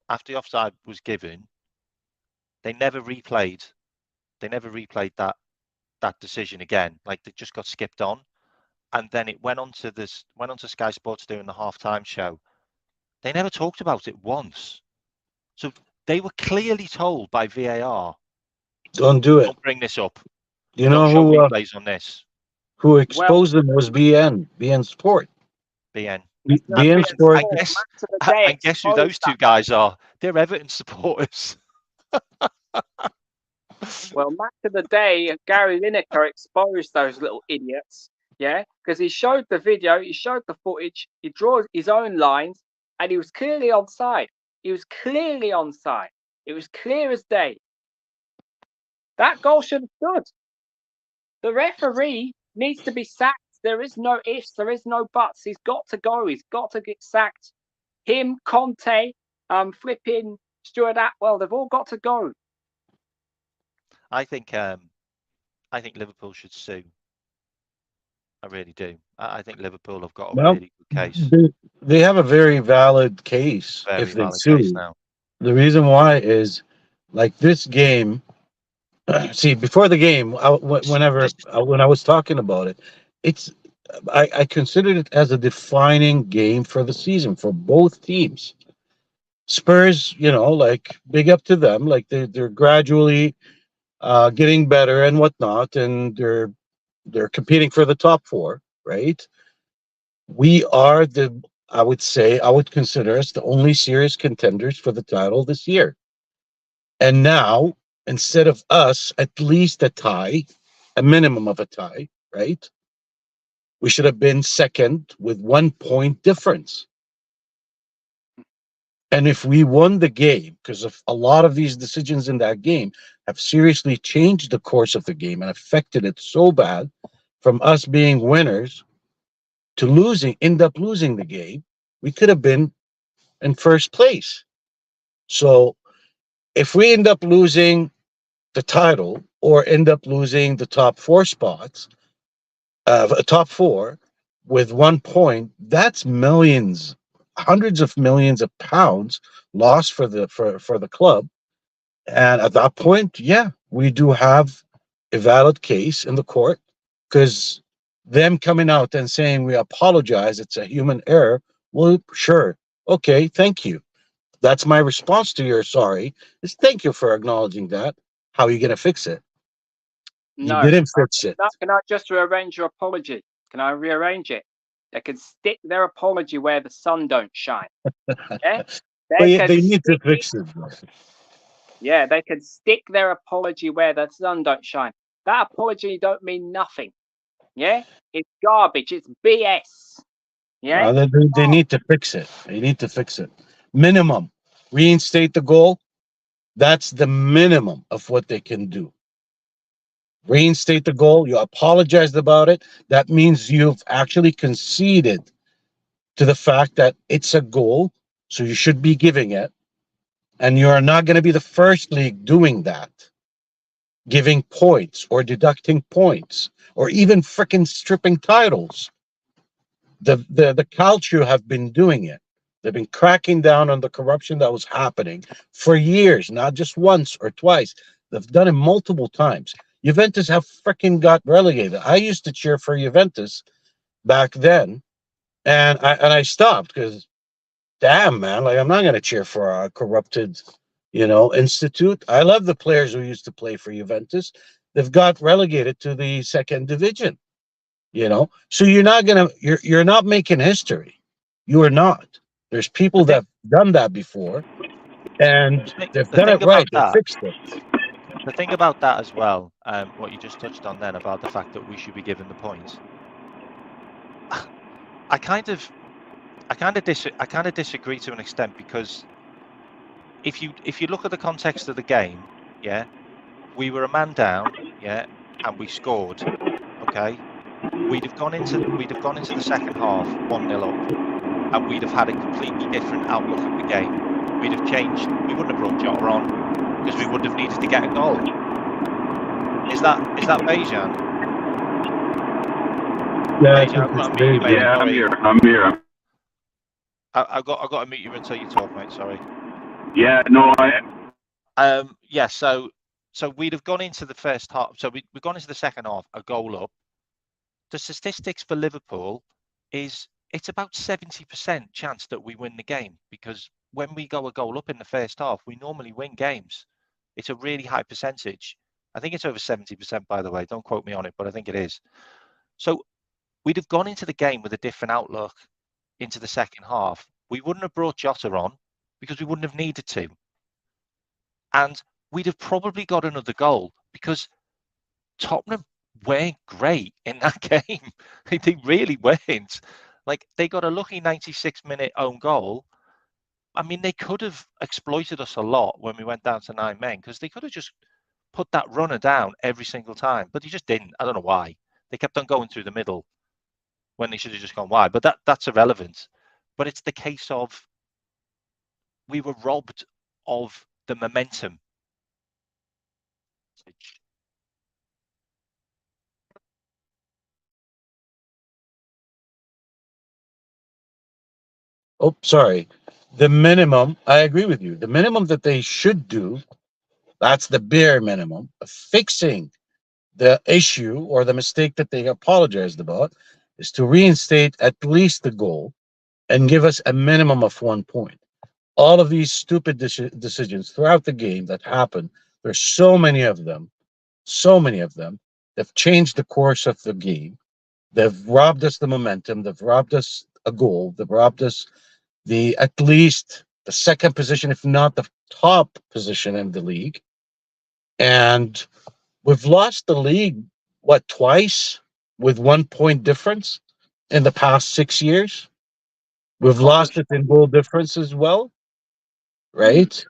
was given, they never replayed that decision again. Like, they just got skipped on, and then it went on to Sky Sports doing the halftime show. They never talked about it once. So they were clearly told by VAR, Don't do it. don't bring this up. You Don't know show who replays on this. who exposed them was BN Sport. BN. BN Sport. I guess who those two guys are? They're Everton supporters. Well, match of the day, Gary Lineker exposed those little idiots. Yeah, because he showed the video, he showed the footage, he draws his own lines, and he was clearly onside. He was clearly onside. It was clear as day. That goal should have stood. The referee needs to be sacked. There is no ifs, there is no buts. He's got to go. He's got to get sacked. Him, Conte, flipping Stuart Atwell, they've all got to go. I think Liverpool should sue. I really do. I think Liverpool have got a really good case. They have a very valid case if they sue. Now. The reason why is, like, this game. See, before the game, when I was talking about it, I considered it as a defining game for the season for both teams. Spurs, like, big up to them. Like, they're gradually getting better and whatnot, and they're competing for the top four, right? We are I would consider us the only serious contenders for the title this year. And now, instead of us, at least a tie, a minimum of a tie, right? We should have been second with 1 point difference. And if we won the game, because of a lot of these decisions in that game have seriously changed the course of the game and affected it so bad, from us being winners to end up losing the game, we could have been in first place. So if we end up losing the title or end up losing the top four spots, top four with 1 point, that's millions, hundreds of millions of pounds lost for the club. And at that point, yeah, we do have a valid case in the court, because them coming out and saying we apologize, it's a human error. Well, sure. Okay, thank you. That's my response to your sorry, is thank you for acknowledging that. How are you going to fix it? No, you didn't fix it. Can I just rearrange your apology? Can I rearrange it? They can stick their apology where the sun don't shine. Yeah? They need to fix it. Yeah, they can stick their apology where the sun don't shine. That apology don't mean nothing. Yeah? It's garbage. It's BS. Yeah? They need to fix it. They need to fix it. Minimum. Reinstate the goal. That's the minimum of what they can do. Reinstate the goal. You apologized about it. That means you've actually conceded to the fact that it's a goal, so you should be giving it. And you are not going to be the first league doing that, giving points or deducting points or even freaking stripping titles. The Calcio have been doing it. They've been cracking down on the corruption that was happening for years, not just once or twice. They've done it multiple times. Juventus have freaking got relegated. I used to cheer for Juventus back then, and I stopped because, damn, man, like I'm not going to cheer for a corrupted, institute. I love the players who used to play for Juventus. They've got relegated to the second division. So you're not making history. You are not. There's people that have done that before, and they've done it right. They fixed it. The thing about that as well, what you just touched on then about the fact that we should be given the points. I kind of disagree to an extent, because if you look at the context of the game, yeah, we were a man down, yeah, and we scored. Okay, we'd have gone into the second half 1-0 up, and we'd have had a completely different outlook of the game. We'd have changed. We wouldn't have brought Jota on, because we wouldn't have needed to get a goal. Is that Bejan? Yeah, I'm here. I've got to mute you until you talk, mate. Sorry. Yeah, no, Yeah, so we'd have gone into the first half. So we've gone into the second half a goal up. The statistics for Liverpool it's about 70% chance that we win the game, because when we go a goal up in the first half, we normally win games. It's a really high percentage. I think it's over 70%, by the way. Don't quote me on it, but I think it is. So we'd have gone into the game with a different outlook into the second half. We wouldn't have brought Jota on, because we wouldn't have needed to. And we'd have probably got another goal, because Tottenham weren't great in that game. They really weren't. Like, they got a lucky 96-minute own goal. I mean, they could have exploited us a lot when we went down to 9 men, because they could have just put that runner down every single time, but they just didn't. I don't know why. They kept on going through the middle when they should have just gone wide, but that's irrelevant. But it's the case of we were robbed of the momentum. Oh, sorry. The minimum, I agree with you. The minimum that they should do, that's the bare minimum, of fixing the issue or the mistake that they apologized about, is to reinstate at least the goal and give us a minimum of 1 point. All of these stupid decisions throughout the game that happen, there's so many of them, they've changed the course of the game. They've robbed us the momentum. They've robbed us a goal. They've robbed us at least the second position, if not the top position in the league. And we've lost the league, twice with 1 point difference in the past 6 years. We've lost it in goal difference as well, right?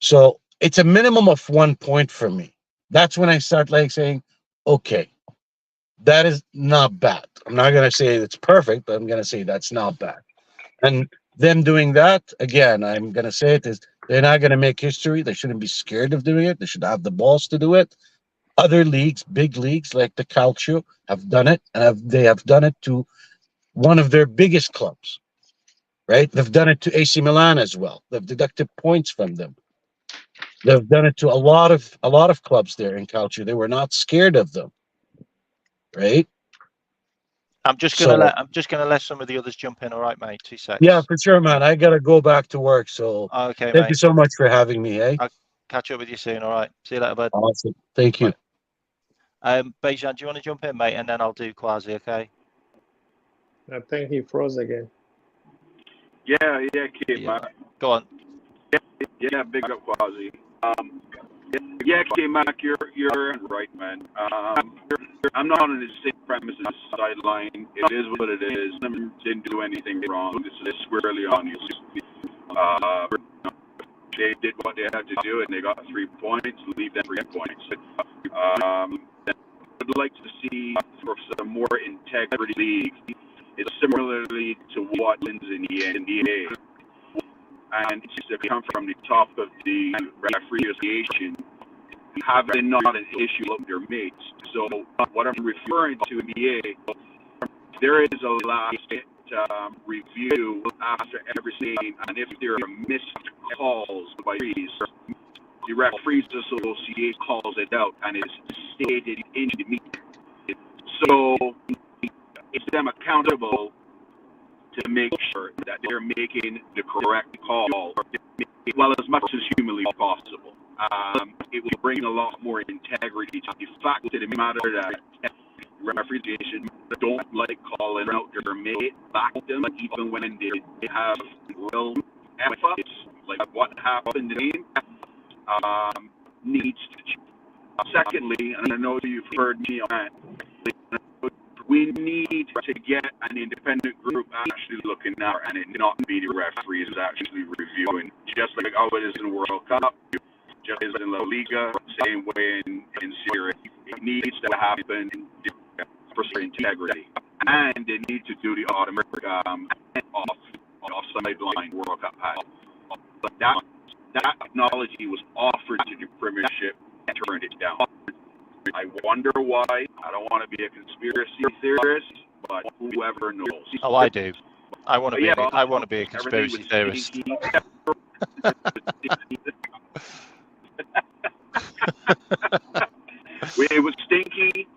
So it's a minimum of 1 point for me. That's when I start saying, okay, that is not bad. I'm not going to say it's perfect, but I'm going to say that's not bad. And them doing that, again, I'm going to say it, is they're not going to make history. They shouldn't be scared of doing it. They should have the balls to do it. Other leagues, big leagues like the Calcio, have done it, and they have done it to one of their biggest clubs, right? They've done it to AC Milan as well. They've deducted points from them. They've done it to a lot of clubs there in Calcio. They were not scared of them, right? I'm just gonna let some of the others jump in. All right, mate. 2 seconds. Yeah, for sure, man. I gotta go back to work. So okay, thank you so much for having me. I'll catch up with you soon. All right. See you later, bud. Awesome. Thank you. Bejan, do you want to jump in, mate? And then I'll do Quasi. Okay. I think he froze again. Yeah, K-Mac. Go on. Yeah, big up Quasi. Yeah, K-Mac, you're right, man. I'm not on the same premise as sideline. It is what it is. Didn't do anything wrong. This is squarely on you. They did what they had to do, and they got 3 points. Leave them 3 points. I'd like to see for some more integrity league. It's similarly to what wins in the NBA, and it's to come from the top of the referee association, having not an issue with their mates. So what I'm referring to in the NBA, there is a last review after every scene, and if there are missed calls by referees, the Referees Association calls it out, and it's stated in the meeting. So it's them accountable to make sure that they're making the correct call, well, as much as humanly possible. It will bring a lot more integrity to the fact of the matter that referees don't like calling out their mate back to them, even when they have real efforts, like what happened to him, needs to change. Secondly, and I know you've heard me on that, we need to get an independent group actually looking at it, and it not be the referees actually reviewing, just like how it is in the World Cup, just as in La Liga, same way in Syria. It needs to happen for integrity, and they need to do the automatic offside line World Cup pass. But that technology was offered to the Premiership and turned it down. I wonder why. I don't want to be a conspiracy theorist, but whoever knows. Oh, I do. I want to be. Yeah, I want to be a conspiracy theorist. It was stinky.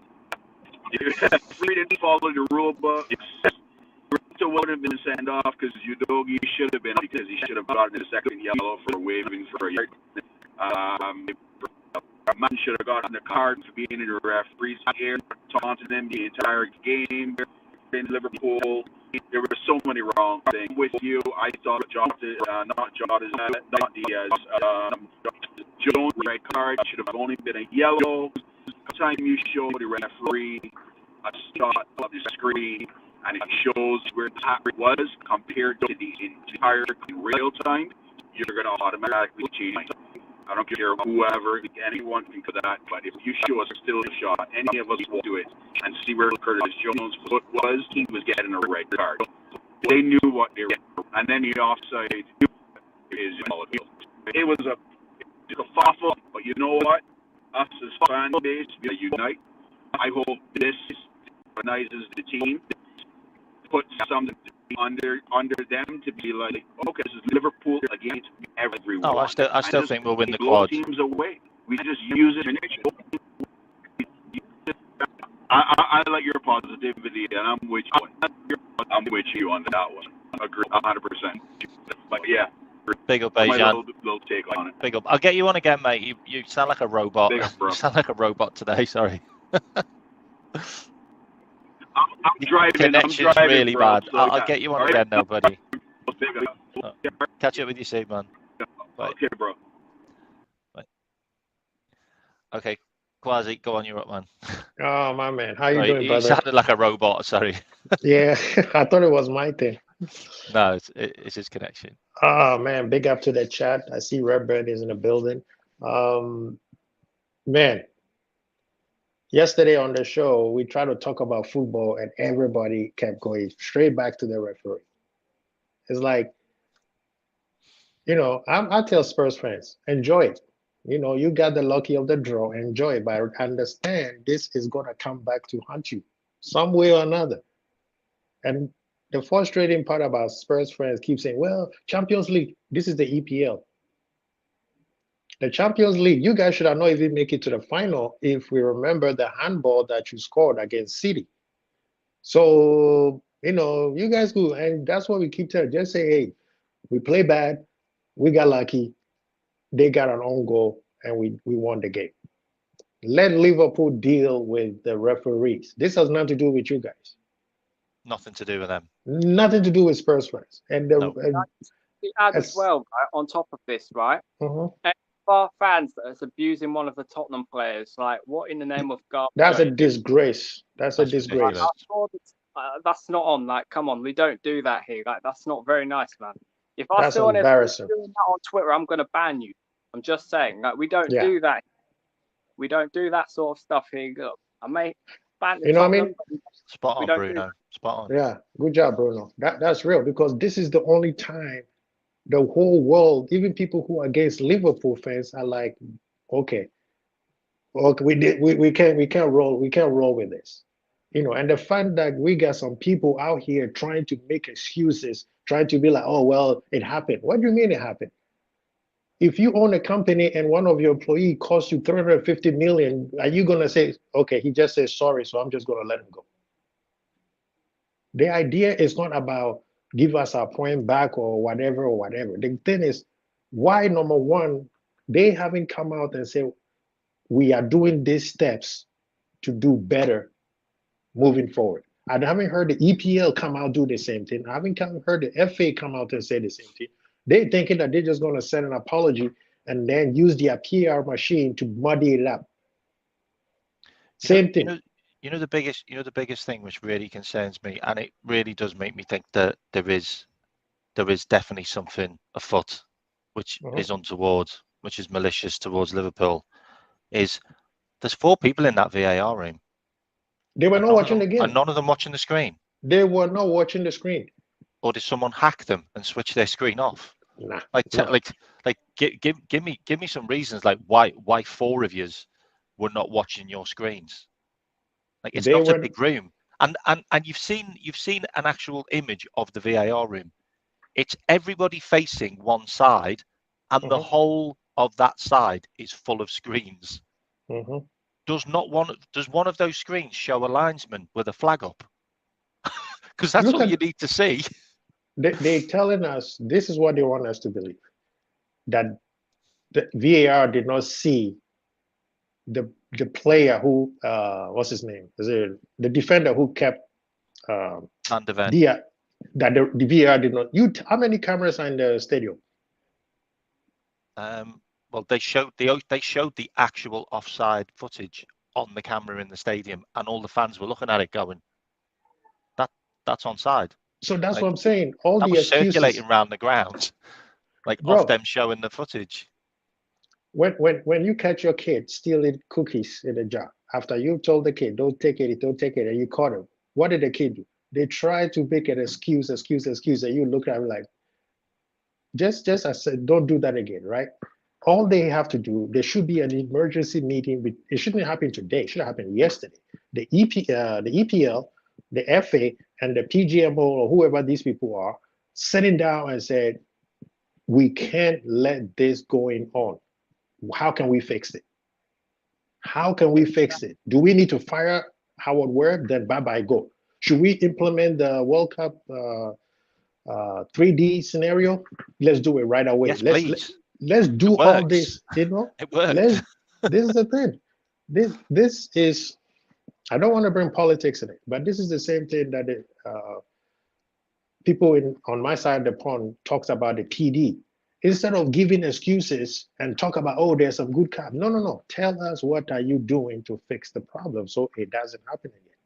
Free didn't follow the rule book. Still would have been sent off because Udogi should have been, because he should have gotten a second yellow for waving for a yard. Man should have gotten a card for being in the referee's ear, taunting them the entire game. In Liverpool, there were so many wrong things. With you, I thought not Diaz. Jones' red card should have only been a yellow. Time you show the referee a shot of the screen, and it shows where the tap was compared to the entire real time, you're going to automatically change. I don't care whoever, anyone can do that, but if you show us a still shot, any of us will do it, and see where Curtis Jones' foot was, he was getting a red card. They knew what they were, and then the offside is it was a kerfuffle, but you know what? Us as fan base, we unite. I hope this organizes the team, put something under them to be like, okay, this is Liverpool against everyone. Oh, I still think we'll win the quad. Teams away. We just use it. I like your positivity, and I'm with you on that one. Agree, 100%. But yeah. Big up, my Ajan. little take on it. Big up. I'll get you on again, mate. You sound like a robot. Big up, bro. You sound like a robot today. Sorry. I'm driving. Connection's really bro, bad. so I'll get you on again, though, buddy. Big up. Catch up with you soon, man. Bye. Okay, bro. Bye. Okay, Quasi, go on. You're up, man. Oh, my man. How you Sorry, doing, you brother? sounded like a robot. Sorry. Yeah, I thought it was my thing. No, it's his connection. Oh, man. Big up to the chat. I see Redbird is in the building. Man, yesterday on the show, we tried to talk about football, and everybody kept going straight back to the referee. It's like, you know, I tell Spurs fans, enjoy it. You know, you got the lucky of the draw, enjoy it, but understand this is going to come back to haunt you some way or another. And the frustrating part about Spurs fans keep saying, well, Champions League, this is the EPL. The Champions League, you guys should have not even make it to the final if we remember the handball that you scored against City. So, you know, you guys go, and that's what we keep telling. Just say, hey, we play bad, we got lucky, they got an own goal, and we won the game. Let Liverpool deal with the referees. This has nothing to do with you guys. Nothing to do with them. Nothing to do with Spurs fans. And No. Add as well, right, on top of this, right? Our fans that is abusing one of the Tottenham players, like, what in the name of God? That's a disgrace. That's a disgrace. ridiculous. That's not on. Like, come on, we don't do that here. Like, that's not very nice, man. If I That's still want to doing embarrassing. that on Twitter, I'm going to ban you. I'm just saying, like, we don't do that. We don't do that sort of stuff here. Look, I may ban the You know what I Tottenham, mean? Spot we on, don't Bruno. Spot on. Yeah, good job, Bruno. That's real, because this is the only time the whole world, even people who are against Liverpool fans, are like, okay, we can't roll with this. You know, and the fact that we got some people out here trying to make excuses, trying to be like, oh, well, it happened. What do you mean it happened? If you own a company and one of your employee costs you 350 million, are you going to say, okay, he just says sorry, so I'm just going to let him go? The idea is not about give us our point back or whatever or whatever. The thing is, why, number one, they haven't come out and say, we are doing these steps to do better moving forward. I haven't heard the EPL come out do the same thing. I haven't heard the FA come out and say the same thing. They're thinking that they're just going to send an apology and then use their PR machine to muddy it up. Same thing. You know the biggest thing which really concerns me, and it really does make me think that there is definitely something afoot which is untoward, which is malicious towards Liverpool, is there's 4 people in that VAR room. They were not watching the game. And none of them watching the screen. They were not watching the screen. Or did someone hack them and switch their screen off? Nah, give me some reasons like why 4 of yous were not watching your screens. Like it's not a big room, and you've seen an actual image of the VAR room. It's everybody facing one side, and the whole of that side is full of screens. Does one of those screens show a linesman with a flag up? Because that's all you need to see. They're telling us this is what they want us to believe, that the VAR did not see the player who what's his name? Is it the defender who kept Van de Ven. That the VAR did not. How many cameras are in the stadium? Well, they showed the actual offside footage on the camera in the stadium, and all the fans were looking at it, going, "That's onside." So that's what I'm saying. All that the was excuses circulating around the ground, like of them showing the footage. When you catch your kid stealing cookies in a jar, after you told the kid don't take it, and you caught him, what did the kid do? They try to make an excuse, and you look at him like, just I said, don't do that again, right? All they have to do, there should be an emergency meeting. It shouldn't happen today. It should happen yesterday. The EPL, the FA, and the PGMO or whoever these people are, sitting down and said, we can't let this going on. How can we fix it? How can we fix it? Do we need to fire Howard Webb? Then bye-bye, go. Should we implement the World Cup 3D scenario? Let's do it right away. Yes, please. Let's do all this, It works. This is the thing. This is, I don't want to bring politics in it, but this is the same thing that people on my side of the pond talks about the PD. Instead of giving excuses and talk about, oh, there's some good cops. No. Tell us what are you doing to fix the problem so it doesn't happen again.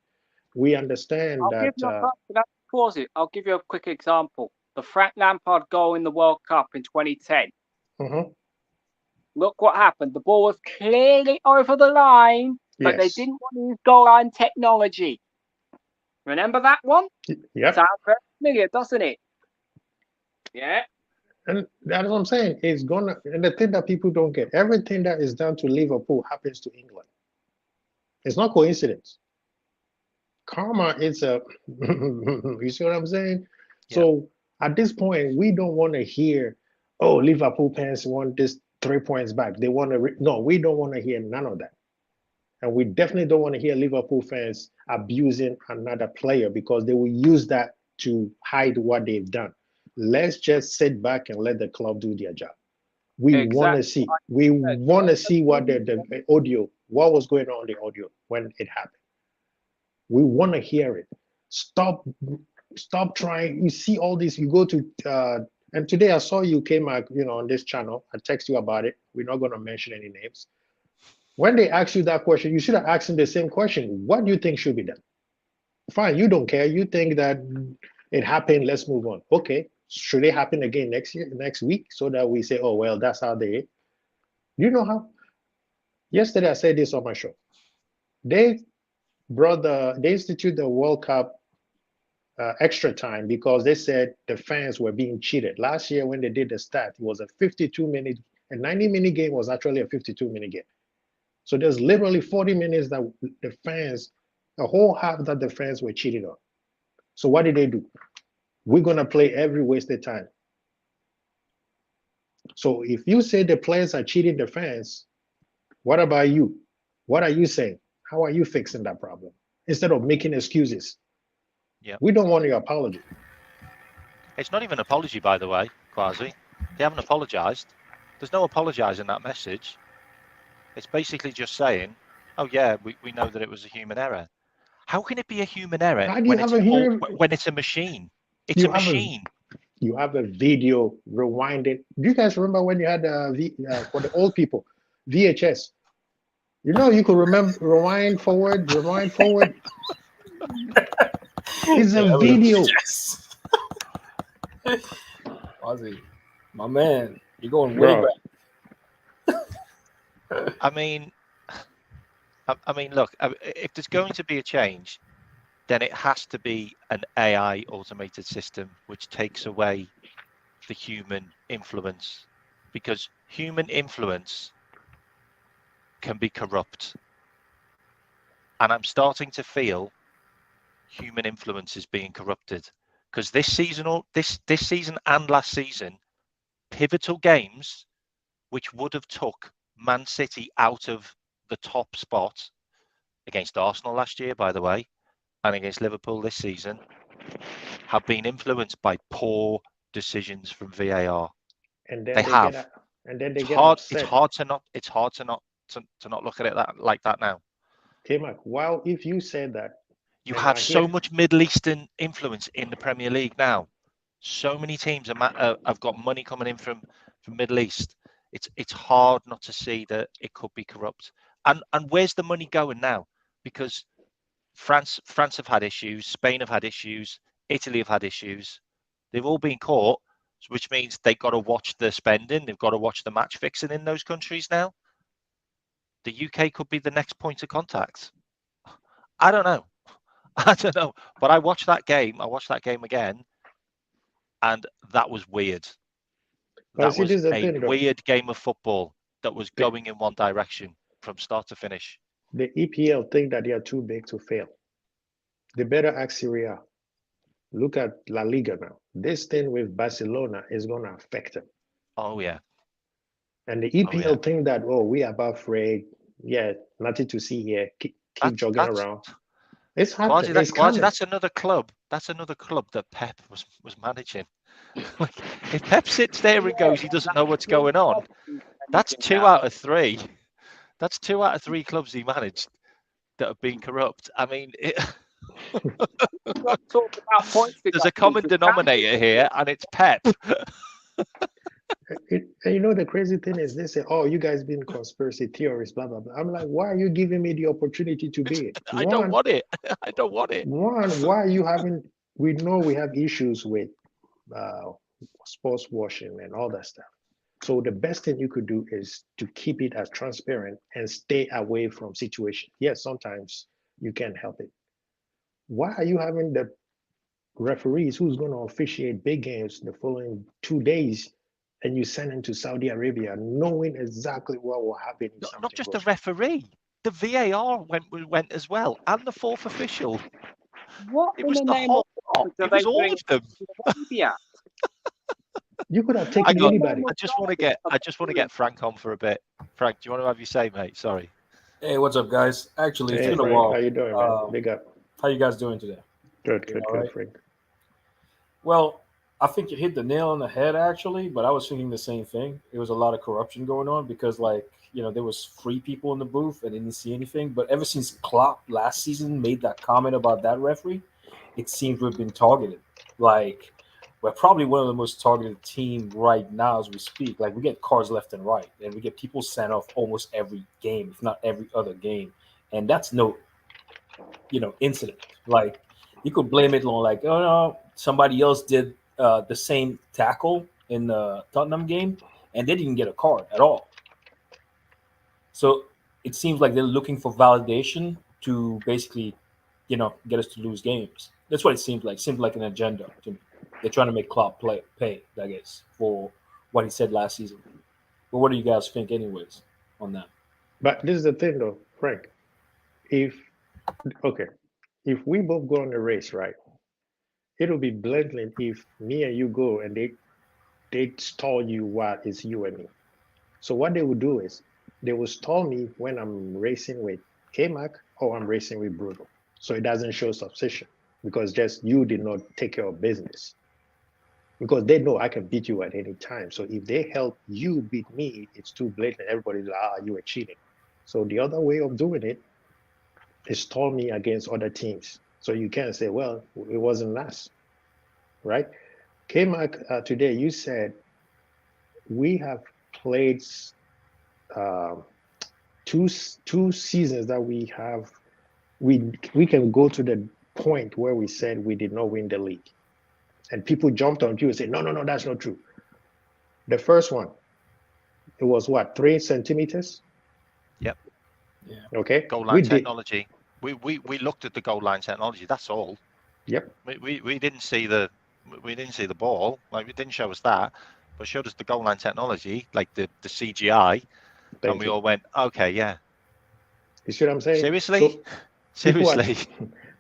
We understand I'll give you a quick example. The Frank Lampard goal in the World Cup in 2010. Look what happened. The ball was clearly over the line, but they didn't want to use goal line technology. Remember that one? Yep. Sounds very familiar, doesn't it? Yeah. And that's what I'm saying. It's gonna, and the thing that people don't get, everything that is done to Liverpool happens to England. It's not coincidence. Karma is you see what I'm saying? Yeah. So at this point, we don't want to hear, oh, Liverpool fans want this 3 points back. They want to, no, we don't want to hear none of that. And we definitely don't want to hear Liverpool fans abusing another player because they will use that to hide what they've done. Let's just sit back and let the club do their job. We want to see. We want to see what the audio, what was going on in the audio when it happened. We want to hear it. Stop trying. You see all this. You go to and today I saw you came out, on this channel. I text you about it. We're not going to mention any names. When they ask you that question, you should have asked them the same question. What do you think should be done? Fine, you don't care. You think that it happened. Let's move on. Okay. Should it happen again next week, so that we say, oh, well, that's how they, you know how? Yesterday, I said this on my show. They instituted the World Cup extra time because they said the fans were being cheated. Last year, when they did the stat, it was a 90-minute game was actually a 52-minute game. So there's literally 40 minutes that the fans A whole half that the fans were cheated on. So what did they do? We're gonna play every wasted time. So if you say the players are cheating the fans, what about you? What are you saying? How are you fixing that problem? Instead of making excuses. Yeah. We don't want your apology. It's not even an apology, by the way, Quasi. They haven't apologised. There's no apologising in that message. It's basically just saying, oh yeah, we know that it was a human error. How can it be a human error when it's a machine? It's a machine. You have a video rewinded. Do you guys remember when you had for the old people, VHS? You know, you could rewind forward. It's a video. Ozzy, my man, you're going way back. I mean, look, if there's going to be a change, then it has to be an AI automated system which takes away the human influence, because human influence can be corrupt. And I'm starting to feel human influence is being corrupted, because this season and last season, pivotal games which would have took Man City out of the top spot, against Arsenal last year, by the way, and against Liverpool this season, have been influenced by poor decisions from VAR. And then they have. It's hard to not look at it like that now. K-Mac, well, if you said that, you have so much Middle Eastern influence in the Premier League now. So many teams have got money coming in from Middle East. It's hard not to see that it could be corrupt. And where's the money going now? Because France have had issues, Spain have had issues, Italy have had issues. They've all been caught, which means they've got to watch the spending, they've got to watch the match fixing in those countries now. The UK could be the next point of contact. I don't know. But I watched that game again, and that was weird. That was a weird game of football that was going in one direction from start to finish. The EPL think that they are too big to fail. They better ask Serie A. Look at La Liga now. This thing with Barcelona is going to affect them. Oh, yeah. And the EPL think that, we are above Fred. Yeah, nothing to see here. Keep jogging around. It's happening. That's another club. That's another club that Pep was managing. Like, if Pep sits there and goes, he doesn't know what's going on. That's 2 out of 3. That's 2 out of 3 clubs he managed that have been corrupt. I mean, there's a common denominator here, and it's Pep. You know, the crazy thing is they say, you guys been conspiracy theorists, blah, blah, blah. I'm like, why are you giving me the opportunity to be it? I don't want it. One, why are you having, we know we have issues with sports washing and all that stuff. So the best thing you could do is to keep it as transparent and stay away from situations. Yes, sometimes you can't help it. Why are you having the referees who's going to officiate big games the following 2 days, and you send them to Saudi Arabia knowing exactly what will happen? Not just the referee, the VAR went as well, and the fourth official. What it was the whole lot. It was all of them. You could have taken anybody. I just want to get Frank on for a bit. Frank, do you want to have your say, mate? Sorry. Hey, what's up, guys? Actually, it's been a while. How you doing, man? Big up. How you guys doing today? Good, Frank. Well, I think you hit the nail on the head, actually, but I was thinking the same thing. It was a lot of corruption going on because, there was 3 people in the booth and didn't see anything. But ever since Klopp last season made that comment about that referee, it seems we've been targeted. We're probably one of the most targeted team right now as we speak. We get cards left and right, and we get people sent off almost every game, if not every other game. And that's no, incident. You could blame it on somebody else did the same tackle in the Tottenham game, and they didn't get a card at all. So it seems like they're looking for validation to basically, get us to lose games. That's what it seems like. It seems like an agenda to me. They're trying to make Klopp pay, I guess, for what he said last season. But what do you guys think, anyways, on that? But this is the thing, though, Frank. if we both go on the race, right, it'll be blatant if me and you go and they stall you while it's you and me. So what they would do is they will stall me when I'm racing with K-Mac or I'm racing with Bruno. So it doesn't show substitution because just you did not take care of business. Because they know I can beat you at any time. So if they help you beat me, it's too blatant. Everybody's like, you were cheating. So the other way of doing it is stall me against other teams. So you can't say, well, it wasn't us, right? K-Mac, today you said we have played uh, two seasons that we can go to the point where we said we did not win the league, and people jumped on you and said, no, that's not true. The first one, it was what, 3 centimeters? Yep. Yeah. Okay. Goal line technology. We looked at the goal line technology. That's all. Yep. We didn't see the ball. Like, it didn't show us that, but showed us the goal line technology, like the CGI, and we all went, okay, yeah. You see what I'm saying? Seriously? Seriously?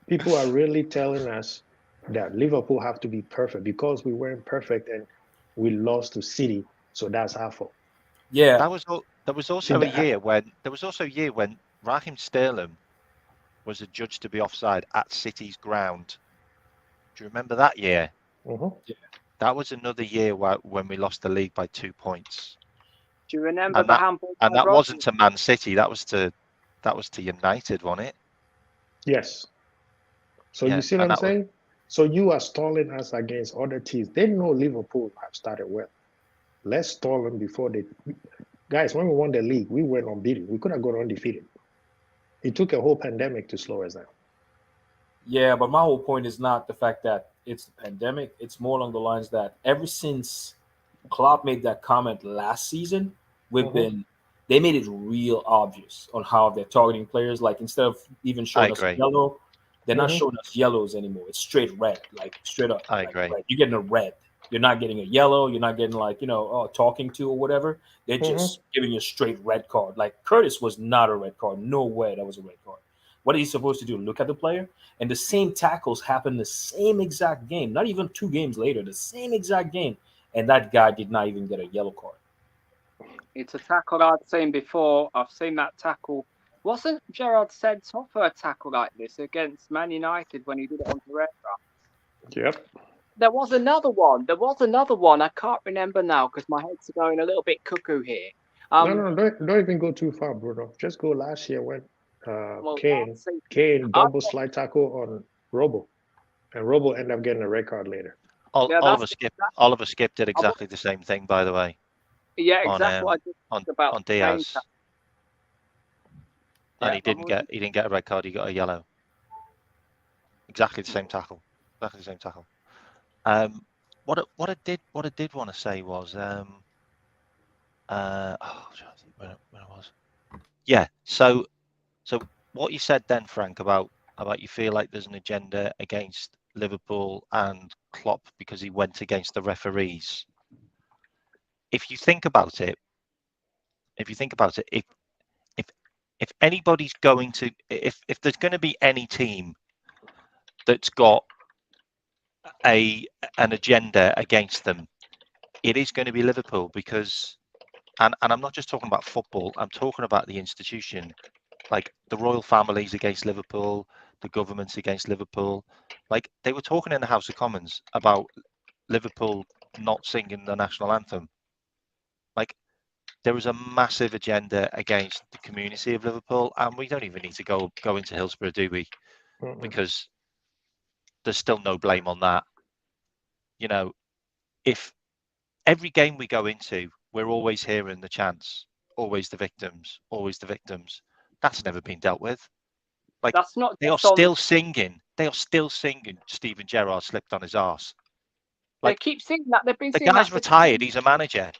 People are really telling us that Liverpool have to be perfect because we weren't perfect and we lost to City, so that's our fault. Yeah. There was also a year when Raheem Sterling was adjudged to be offside at City's ground. Do you remember that year? Mm-hmm. Yeah. That was another year when we lost the league by 2 points. Do you remember the handball? And that wasn't to Man City. That was to United, wasn't it? Yes. So Yeah, you see what I'm saying? So you are stalling us against other teams. They know Liverpool have started well. Let's stall them before they. Guys, when we won the league, we went unbeaten. We could have gone undefeated. It took a whole pandemic to slow us down. Yeah, but my whole point is not the fact that it's the pandemic. It's more along the lines that ever since Klopp made that comment last season, they made it real obvious on how they're targeting players. Like, instead of even showing us yellow, they're not showing us yellows anymore. It's straight red, like straight up. I agree. Red. You're getting a red. You're not getting a yellow. You're not getting talking to or whatever. They're just giving you a straight red card. Like, Curtis was not a red card. No way that was a red card. What are you supposed to do? Look at the player? And the same tackles happened the same exact game, not even 2 games later, the same exact game. And that guy did not even get a yellow card. It's a tackle I'd seen before. I've seen that tackle. Wasn't Gerrard sent off for a tackle like this against Man United when he did it on Pereira? Yep. There was another one. I can't remember now because my head's going a little bit cuckoo here. No, don't even go too far, Bruno. Just go last year when Kane double slide tackle on Robo, and Robo ended up getting a red card later. Oliver Skip did exactly the same thing, by the way. Yeah, exactly what I just talked about on Diaz. And he didn't get a red card. He got a yellow. Exactly the same tackle. What I did want to say was when it was. Yeah. So what you said then, Frank, about you feel like there's an agenda against Liverpool and Klopp because he went against the referees. If you think about it, if anybody's going to, if there's going to be any team that's got an agenda against them, it is going to be Liverpool because, and I'm not just talking about football, I'm talking about the institution, like the royal families against Liverpool, the governments against Liverpool. Like, they were talking in the House of Commons about Liverpool not singing the national anthem. Like, there is a massive agenda against the community of Liverpool, and we don't even need to go into Hillsborough, do we? Because there's still no blame on that. You know, if every game we go into, we're always hearing the chants, always the victims, always the victims. That's never been dealt with. Like, that's not. They are still singing. Steven Gerrard slipped on his arse. Like, they keep singing that. They've been the singing guy's that retired. He's a manager.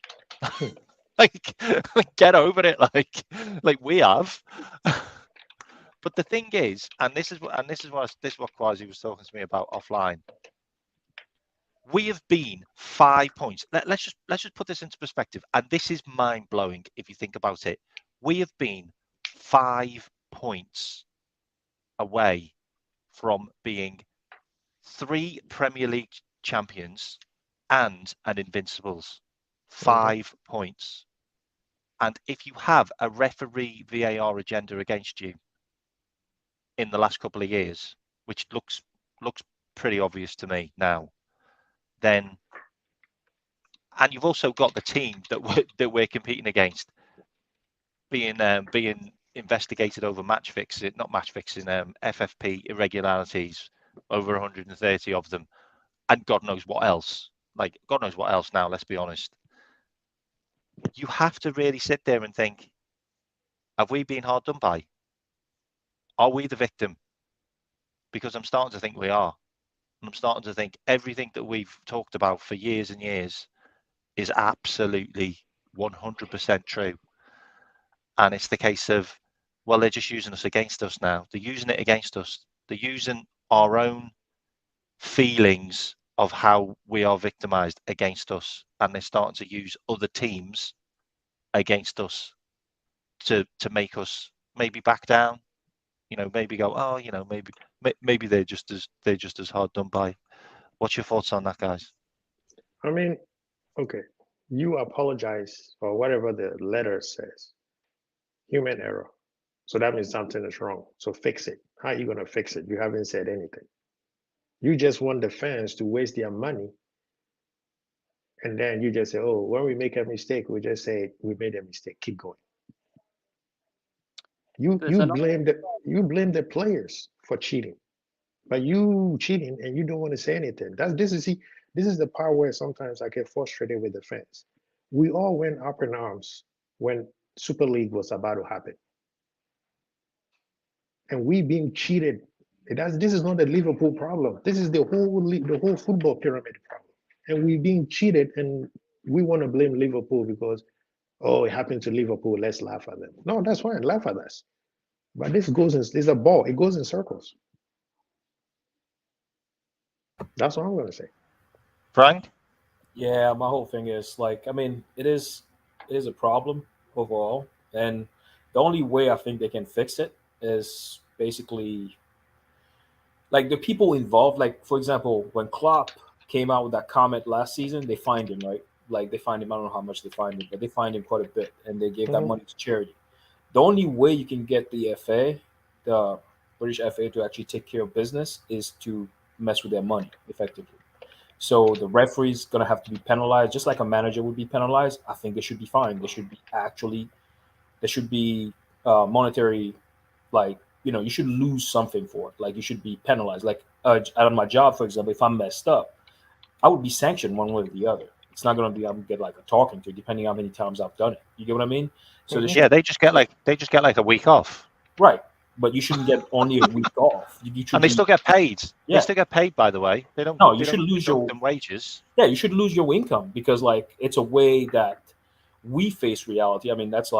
like, get over it. Like we have. But the thing is, and this is what Kwasi was talking to me about offline. We have been 5 points. Let's just put this into perspective, and this is mind blowing if you think about it. We have been 5 points away from being 3 Premier League champions and an Invincibles. 5 points. And if you have a referee VAR agenda against you in the last couple of years, which looks pretty obvious to me now, then, and you've also got the team that we're competing against being investigated over FFP irregularities, over 130 of them, and God knows what else. Like, God knows what else now, let's be honest. You have to really sit there and think, have we been hard done by? Are we the victim? Because I'm starting to think we are. And I'm starting to think everything that we've talked about for years and years is absolutely 100% true. And it's the case of, well, they're just using us against us now. They're using it against us. They're using our own feelings of how we are victimized against us. And they're starting to use other teams against us to make us maybe back down, maybe go, oh, maybe they're just as hard done by. What's your thoughts on that, guys? I mean, okay, you apologize for whatever the letter says. Human error. So that means something is wrong. So fix it. How are you going to fix it? You haven't said anything. You just want the fans to waste their money. And then you just say, oh, when we make a mistake, we just say we made a mistake. Keep going. You blame the players for cheating. But you cheating and you don't want to say anything. This is the part where sometimes I get frustrated with the fans. We all went up in arms when Super League was about to happen. And we being cheated. This is not a Liverpool problem. This is the whole football pyramid problem. And we being cheated, and we want to blame Liverpool because, oh, it happened to Liverpool. Let's laugh at them. No, that's fine. Laugh at us. But this is a ball. It goes in circles. That's what I'm going to say. Frank? Yeah, my whole thing is it is a problem overall, and the only way I think they can fix it is basically the people involved. Like, for example, when Klopp came out with that comment last season, they fined him, right? Like, they fined him. I don't know how much they fined him, but they fined him quite a bit, and they gave that money to charity. The only way you can get the British FA, to actually take care of business is to mess with their money effectively. So the referee's going to have to be penalized, just like a manager would be penalized. I think they should be fined. There should be monetary, you should lose something for it. Like, you should be penalized. Like, out of my job, for example, if I'm messed up, I would be sanctioned one way or the other. It's not going to be, I'm going to get a talking to, depending on how many times I've done it. You get what I mean? So they just get like a week off. Right. But you shouldn't get only a week off. And they still get paid. Yeah. They still get paid, by the way. They don't. No, you should lose your wages. Yeah, you should lose your income, because it's a way that we face reality. I mean, that's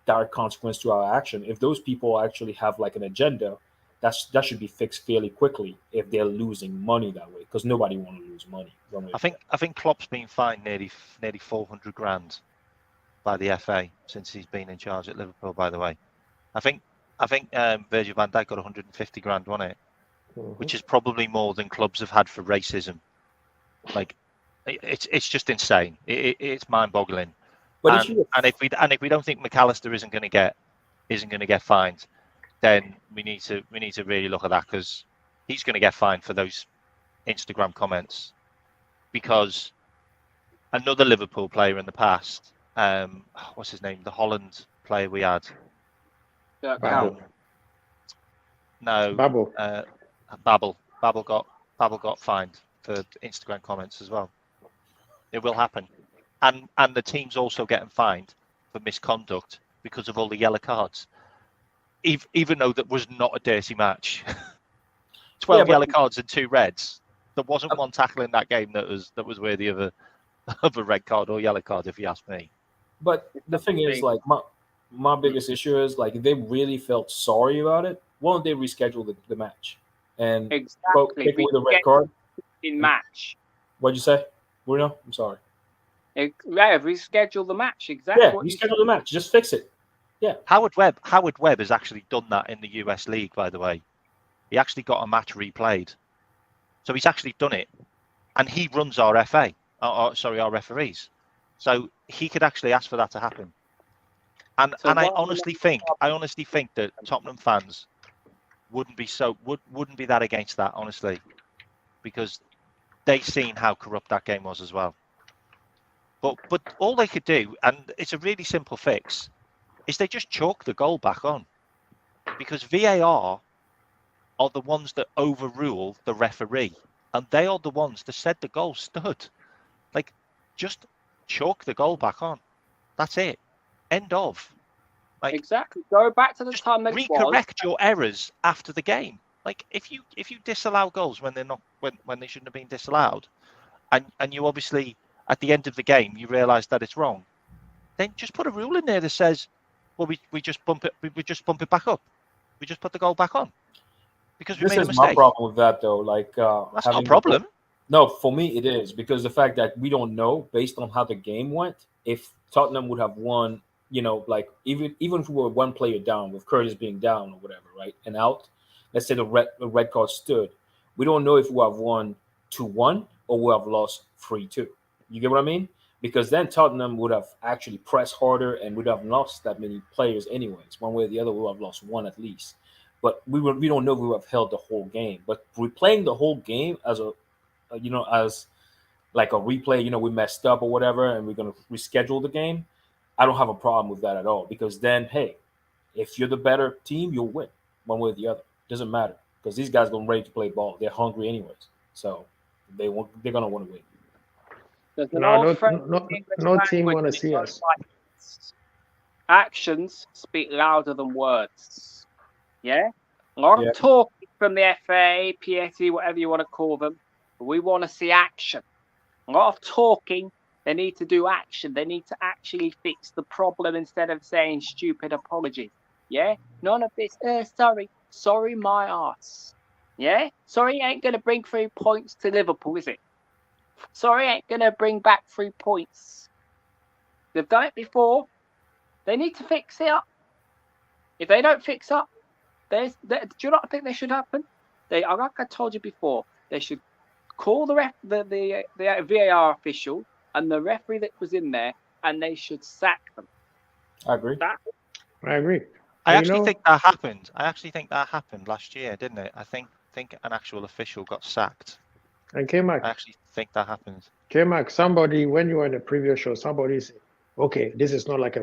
direct consequence to our action. If those people actually have an agenda, that should be fixed fairly quickly. If they're losing money that way, because nobody want to lose money. I think Klopp's been fined nearly 400 grand by the FA since he's been in charge at Liverpool. By the way, I think Virgil van Dijk got 150 grand on it, which is probably more than clubs have had for racism. Like, it's just insane. It's mind-boggling. But if we don't think McAllister isn't going to get fined, then we need to really look at that, because he's going to get fined for those Instagram comments. Because another Liverpool player in the past, what's his name? The Holland player we had. Babel. No. Babel. Babel got fined for Instagram comments as well. It will happen, and the team's also getting fined for misconduct because of all the yellow cards. Even though that was not a dirty match, 12 yellow cards and 2 reds. There wasn't one tackle in that game that was worthy of a red card or yellow card, if you ask me. But the thing is, my biggest issue is, if they really felt sorry about it, why don't they reschedule the match and take away the red card in match? What'd you say, Bruno? I'm sorry. Reschedule the match. Exactly. Yeah, reschedule the match. Just fix it. Yeah. Howard Webb has actually done that in the US League, by the way. He actually got a match replayed. So he's actually done it. And he runs our FA, our referees. So he could actually ask for that to happen. And So I why honestly think that Tottenham fans wouldn't be that against that, honestly, because they seen how corrupt that game was as well. But all they could do, and it's a really simple fix, is they just chalk the goal back on, because VAR are the ones that overrule the referee, and they are the ones that said the goal stood. Like, just chalk the goal back on. That's it. End of. Like, exactly. Go back to the just time that it was. recorrect your errors after the game. Like, if you disallow goals when they're not when they shouldn't have been disallowed, and you obviously at the end of the game you realise that it's wrong, then just put a rule in there that says, well, we just bump it back up. We just put the goal back on because we This made a is my mistake. problem with that, though. Like, That's not a problem. No, for me it is, because the fact that we don't know based on how the game went if Tottenham would have won. You know, like even if we were one player down with Curtis being down or whatever, right, and out. Let's say the red card stood. We don't know if we have won 2-1 or we have lost 3-2. You get what I mean? Because then Tottenham would have actually pressed harder and would have lost that many players anyways. One way or the other, we would have lost one at least. But we don't know if we would have held the whole game. But replaying the whole game as as like a replay, we messed up or whatever, and we're going to reschedule the game. I don't have a problem with that at all, because then, hey, if you're the better team, you'll win one way or the other. Doesn't matter, because these guys are ready to play ball. They're hungry anyways, so they're gonna want to win. There's an No, old phrase no, in English no team language, want to and it see goes us. like this. Actions speak louder than words. Yeah? A lot Yeah. of talking from the FA, PSE, whatever you want to call them, but we want to see action. A lot of talking. They need to do action. They need to actually fix the problem instead of saying stupid apologies. Yeah? None of this, sorry my ass. Yeah? Sorry ain't going to bring 3 points to Liverpool, is it? Sorry ain't going to bring back 3 points. They've done it before. They need to fix it up. If they don't fix up, do you not think they should happen? Like I told you before, they should call the VAR official and the referee that was in there, and they should sack them. I agree. I agree. I actually think that happened. Last year, didn't it? I think an actual official got sacked. And K-Mac, I actually think that happened. K-Mac, somebody, when you were in the previous show, somebody said, okay, this is not like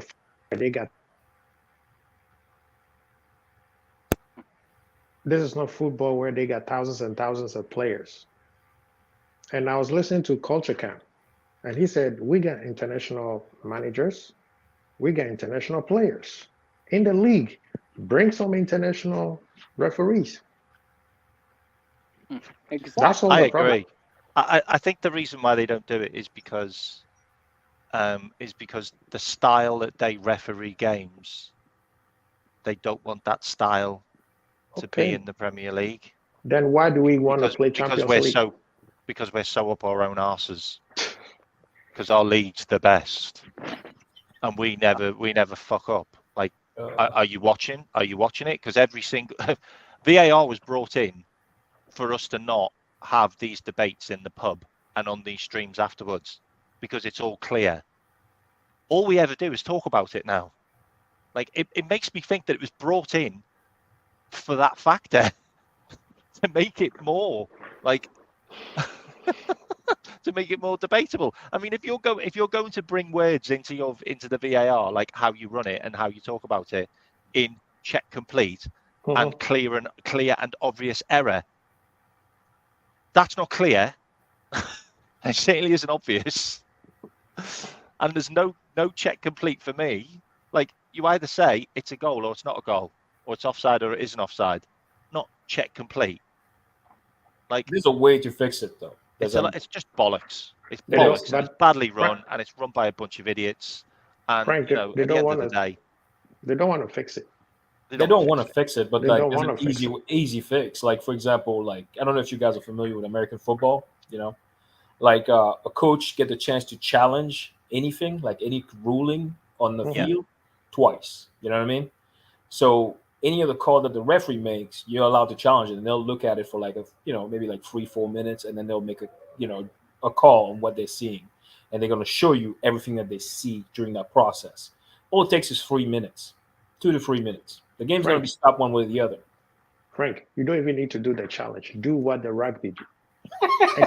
this is not football where they got thousands and thousands of players. And I was listening to Culture Camp, and he said, we got international managers, we got international players in the league. Bring some international referees. Exactly. That's all I the problem. agree. I think the reason why they don't do it is because the style that they referee games, they don't want that style to be in the Premier League. Then why do we want to play Champions League? Because we're so up our own arses. Because our league's the best, and we never fuck up. Like, are you watching? Are you watching it? Because every single VAR was brought in for us to not have these debates in the pub and on these streams afterwards, because it's all clear. All we ever do is talk about it now. Like, it makes me think that it was brought in for that factor to make it more like to make it more debatable. I mean, if you're going to bring words into the VAR, like how you run it and how you talk about it in check complete and clear and obvious error, that's not clear. It certainly isn't obvious. And there's no check complete for me. Like, you either say it's a goal or it's not a goal, or it's offside or it isn't offside, not check complete. Like, there's a way to fix it, though. It's just bollocks. It's bollocks. And it's badly run, and it's run by a bunch of idiots. And Frank, at the end of the day, they don't want to fix it. They don't want to fix it, but They like don't there's wanna an fix easy fix. Like, for example, like I don't know if you guys are familiar with American football. Like a coach get the chance to challenge anything, like any ruling on the field, twice. You know what I mean? So any other call that the referee makes, you're allowed to challenge it, and they'll look at it for like maybe like 3-4 minutes, and then they'll make a call on what they're seeing, and they're going to show you everything that they see during that process. All it takes is 3 minutes, 2 to 3 minutes. The game's going to be stopped one way or the other. Frank, you don't even need to do the challenge. Do what the rugby do.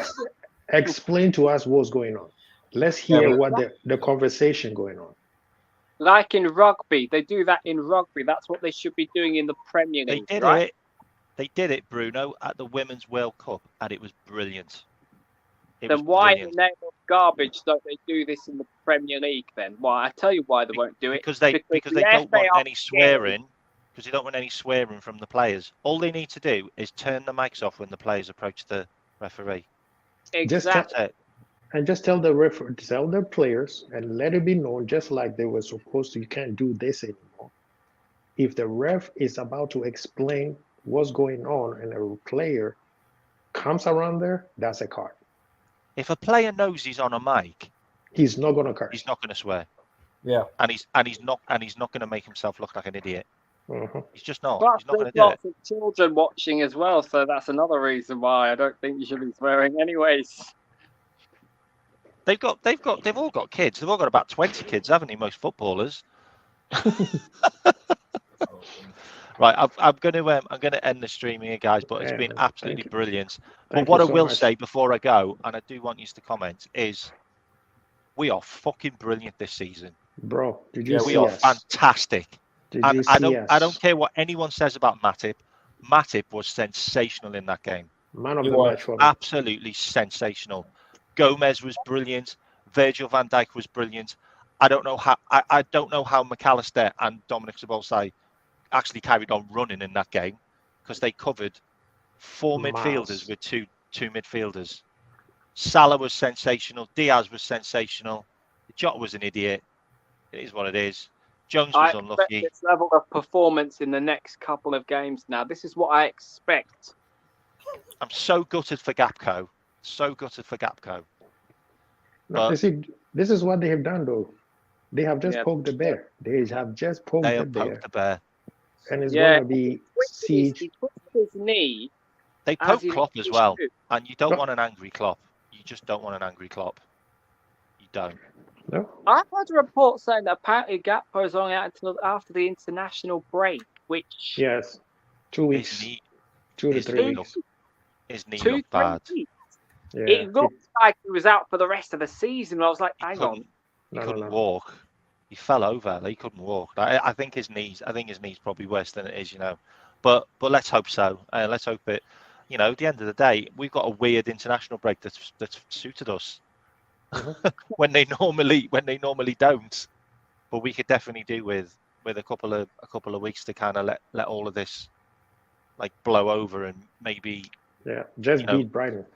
Explain to us what's going on. Let's hear what the conversation going on. Like in rugby, they do that in rugby. That's what they should be doing in the Premier League. They did it, Bruno, at the Women's World Cup, and it was brilliant. Then why in the name of garbage don't they do this in the Premier League then? Why? I tell you why they won't do it. Because they don't want any swearing. Because they don't want any swearing from the players. All they need to do is turn the mics off when the players approach the referee. Exactly. Just tell the players and let it be known, just like they were supposed to. You can't do this anymore. If the ref is about to explain what's going on and a player comes around there, that's a card. If a player knows he's on a mic, he's not going to curse. He's not going to swear. Yeah, and he's not going to make himself look like an idiot. Mm-hmm. He's just not. But he's not going to do lots it. of children watching as well, so that's another reason why I don't think you should be swearing. Anyways, they've all got kids. They've all got about 20 kids, haven't they? Most footballers. Right, I'm going to end the streaming here, guys. But it's been absolutely brilliant. But what I will say before I go, and I do want you to comment, is we are fucking brilliant this season, bro. Did you see we are fantastic. And I don't care what anyone says about Matip. Matip was sensational in that game. Man of the match for me. Absolutely sensational. Gomez was brilliant. Virgil van Dijk was brilliant. I don't know how McAllister and Dominic Szoboszlai actually carried on running in that game, because they covered 4 midfielders with two midfielders. Salah was sensational. Diaz was sensational. Jota was an idiot. It is what it is. Jones was unlucky. This level of performance in the next couple of games now. This is what I expect. I'm so gutted for Gapco. No, this is what they have done, though. They have just poked the bear. They have just poked the bear. And it's going to be siege. He twisted his knee. They poke Klopp as well. And you don't want an angry Klopp. You just don't want an angry Klopp. You don't. No. I've heard a report saying that apparently Gakpo is only out until after the international break, which... Yes. 2 weeks. 2 to 3 weeks. His knee looked bad. Yeah. It looked like he was out for the rest of the season. I was like, hang on. He couldn't walk. He fell over. He couldn't walk. I think his knees probably worse than it is, you know. But let's hope so. Let's hope it. You know, at the end of the day, we've got a weird international break that's suited us. when they normally don't. But we could definitely do with a couple of weeks to kind of let all of this like blow over and maybe beat Brighton.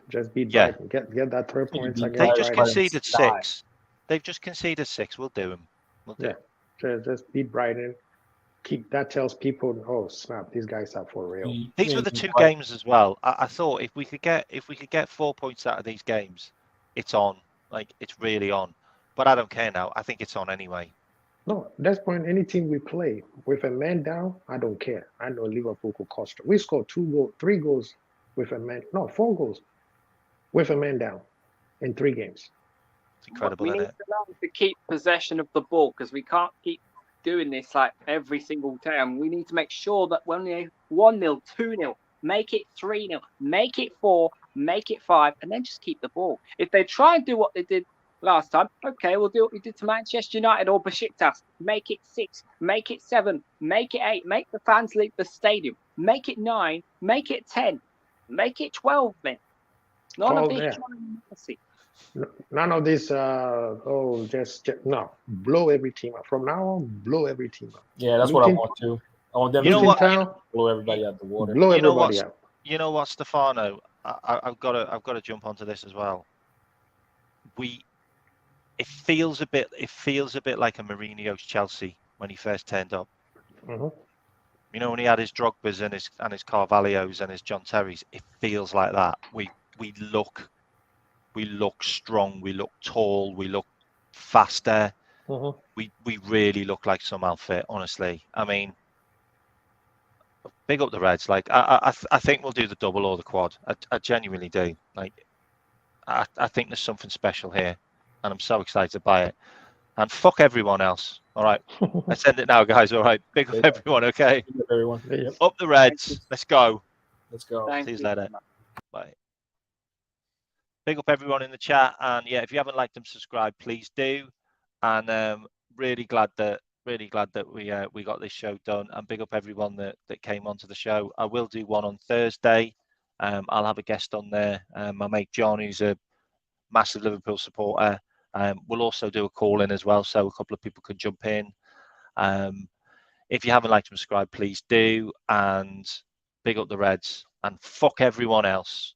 Just beat Brighton. Get that 3 points against Brighton. They just conceded 6. They've just conceded 6. We'll do them. Just beat Brighton. That tells people, oh snap, these guys are for real. These were the 2 games as well. I thought if we could get 4 points out of these games, it's on. Like, it's really on. But I don't care now. I think it's on anyway. No, at this point, any team we play with a man down, I don't care. I know Liverpool could cost us. We scored 3 goals with a man. No, 4 goals with a man down in 3 games. It's incredible, we isn't need it? to learn to keep possession of the ball, because we can't keep doing this like every single time. We need to make sure that when we're 1-0, 2-0, make it 3-0, make it 4, make it 5, and then just keep the ball. If they try and do what they did last time, okay, we'll do what we did to Manchester United or Besiktas. Make it 6, make it 7, make it 8, make the fans leave the stadium, make it 9, make it 10, make it 12 then. None of this mercy. None of this, no. Blow every team up. From now on, blow every team up. Yeah, that's what I want to. I want them to blow everybody out the water. Blow everybody out. You know what, Stefano? I've got to jump onto this as well. It feels a bit like a Mourinho's Chelsea when he first turned up. Mm-hmm. You know, when he had his Drogbas and his Carvalhos and his John Terrys, it feels like that. We look strong, we look tall, we look faster. Mm-hmm. We really look like some outfit, honestly. I mean, big up the Reds. Like I think we'll do the double or the quad. I genuinely do. Like I think there's something special here, and I'm so excited by it. And fuck everyone else. All right, I send it now, guys. All right, big up Yeah. everyone. Okay, Good luck, everyone. Yep. up the Reds. Let's go. Let's go. Thank See you you later. very much. Bye. Big up everyone in the chat, and yeah, if you haven't liked and subscribed, please do. And really glad that we got this show done. And big up everyone that came onto the show. I will do one on Thursday. I'll have a guest on there. My mate John, who's a massive Liverpool supporter. We'll also do a call in as well, so a couple of people can jump in. If you haven't liked and subscribed, please do. And big up the Reds and fuck everyone else.